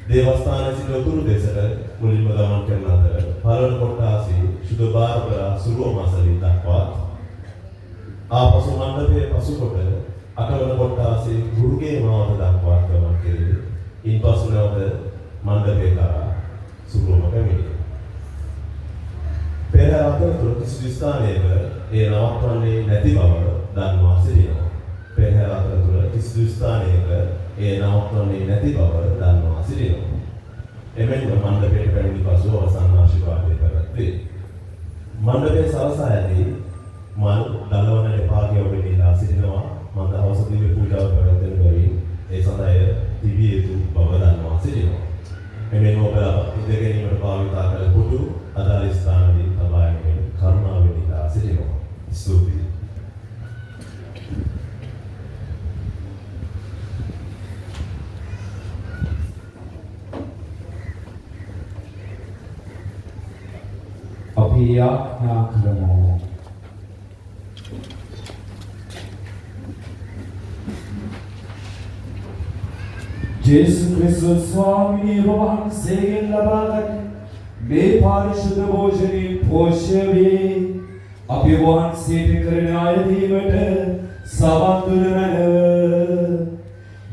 දේවස්ථානයේ සිට උතුරු දෙසට මුලින්ම ගමන් කරන අතර පළවන කොටාසේ සුදු බාරපුරා සුරුව මාසලින් දක්වා ආපසු මණ්ඩපයේ පසුකොට අටවන කොටාසේ ගුරුගේ මාවත දක්වා ගමන් කෙරේ. ඉන්පසු නැවත මණ්ඩපයේ කරා සුරුවම පැමිණේ. පෙරහැර අතරතුර කිසිදු ස්ථානයක ඒ නවත්වන්නේ නැති බව දන්වා සිටිනවා. පෙරහැර අතරතුර කිසිදු ස්ථානයක ඒ නවත්වන්නේ නැති බව දන්වා සිටිනවා. එමෙන්ම මණ්ඩපයට පැමිණි පසු අවසන් ආශිර්වාදය පැවැත්වේ. මණ්ඩපයේ සලසා ඇති මල් දලවන දෙපාර්ශ්වය ඔබට ඉල්ලා සිටිනවා. මම දවස් දිව්‍ය පූජාව පැවැත්වෙන බැවින් ඒ සඳහා තිබිය යුතු බව දන්වා සිටිනවා. එමෙන්ම ඔබ ඉඳගැනීමට භාවිතා කළ කුඩු අදාළ ස්ථානදී තබා ගැනීම කරුණාවෙන් ඉල්ලා සිටිනවා. ස්තුතියි. අපි යාඥා කරමු. ජේසු ක්‍රිස්තුස් ස්වාමීන් වහන්සේගෙන් ලබාගත් මේ පාරිශුද්ධ භෝජනයේ පෝෂ්‍ය වේ. අපි වහන්සේට කරන ආයතීමට සවන් දුන මැනව.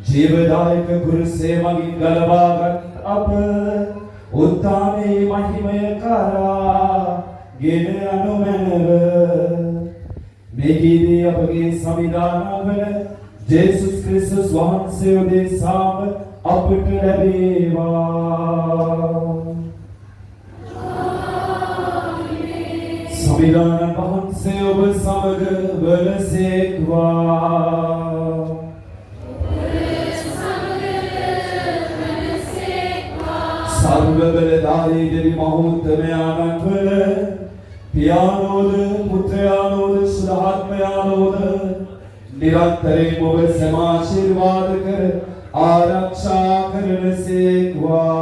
ජීවදායක කුරුසේ මගින් ගලවාගත් අප උත්තානේ මහිමය කරා ගෙන යනු මැනව. මේ ගීතය අපගේ සංවිධානවල ජේසුස් ක්‍රිස්තුස් වහන්සේ උදෙසාම අපට ලැබේවා. සංවිධාන වහන්සේ ඔබ සමග වනසේක්වා. සර්වබලධාරී දෙවි මහෝත්තමයාණන් වල පියාණෝද පුත්‍රයාණෝද සුරාත්මයාණෝද නිරන්තරයෙන් ඔබ සමාශිර්වාද කර ආරක්ෂා කරනසේක්වා.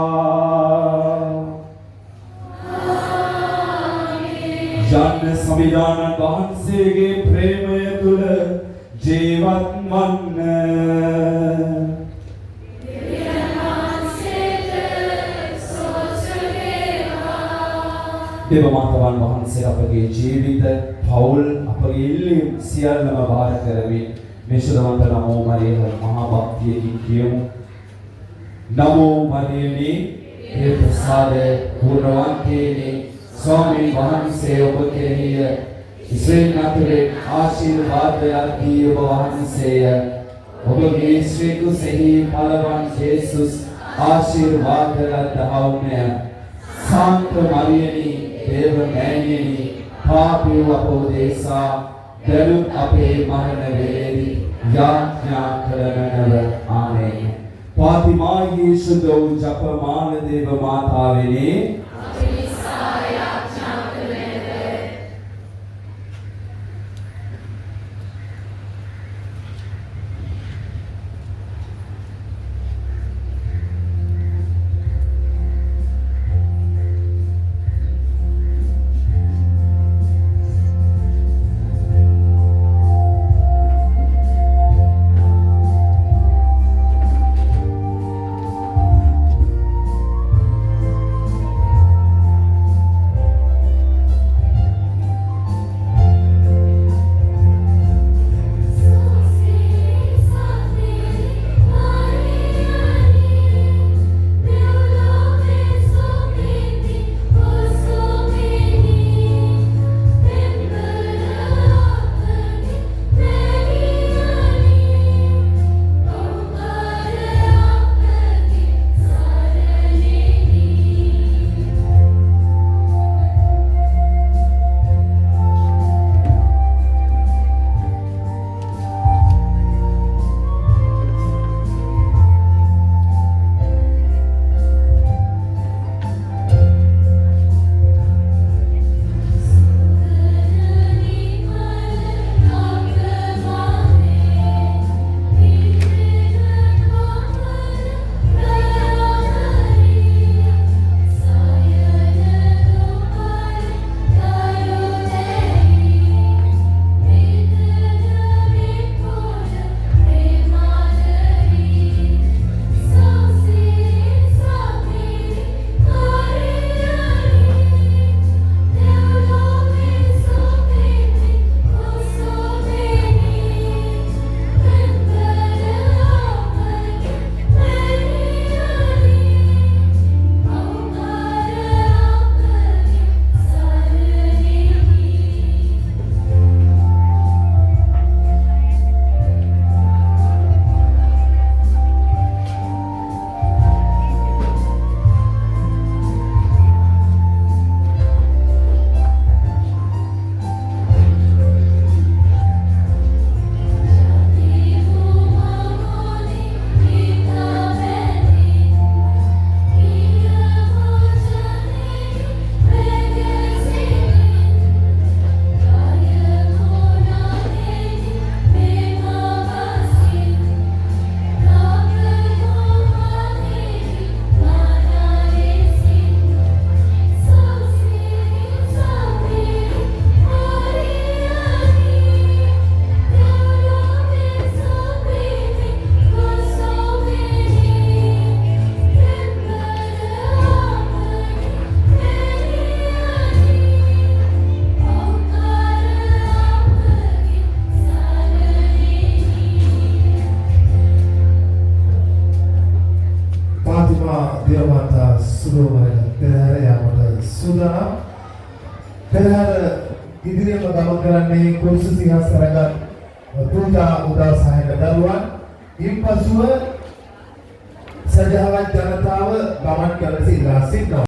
ජන සංවිධාන වහන්සේගේ ප්‍රේමය තුල ජීවත් වන්න. දේව මාතවන් වහන්සේ අපගේ ජීවිත පෞල් අපගේ ඉල්ලීම් සියල්ලම බාර කරමින් මේ ශ්‍රවන්ත නමෝ මරියම් මහා භක්තියකින් කියමු. නමෝ මරියමේ ඒ ප්‍රසාද පූර්ණවන්තේනේ ස්වාමීන් වහන්සේ ඔබ කෙරෙහිය ඉස්රේල් නගරේ ආශිර්වාදයක් දී ඔබ වහන්සේය ඔබගේ ශ්‍රී කුසෙහි පළවන් ජේසුස් ආශිර්වාද ලද්දහවුමය සාන්ත මරියනි දේව මෑණියනි පාපී අපෝදේසා දරුත් අපේ මරණ වේලෙහි යාඥා කරනව ආමේන් පාතිමා යේසු දෝ ජපමාන දේව මාතාවෙනි දේවමාතා සුරෝමල පෙරහැර යාමට සූදානම්. පෙරහැර ඉදිරියම ගමන් කරන්නේ කුරුසු සිංහාසනගත පූජා උදාසහයක දරුවන්. ඉන්පසුව සදහවත් ජනතාව ගමන් කර සිටලා සිටිනවා.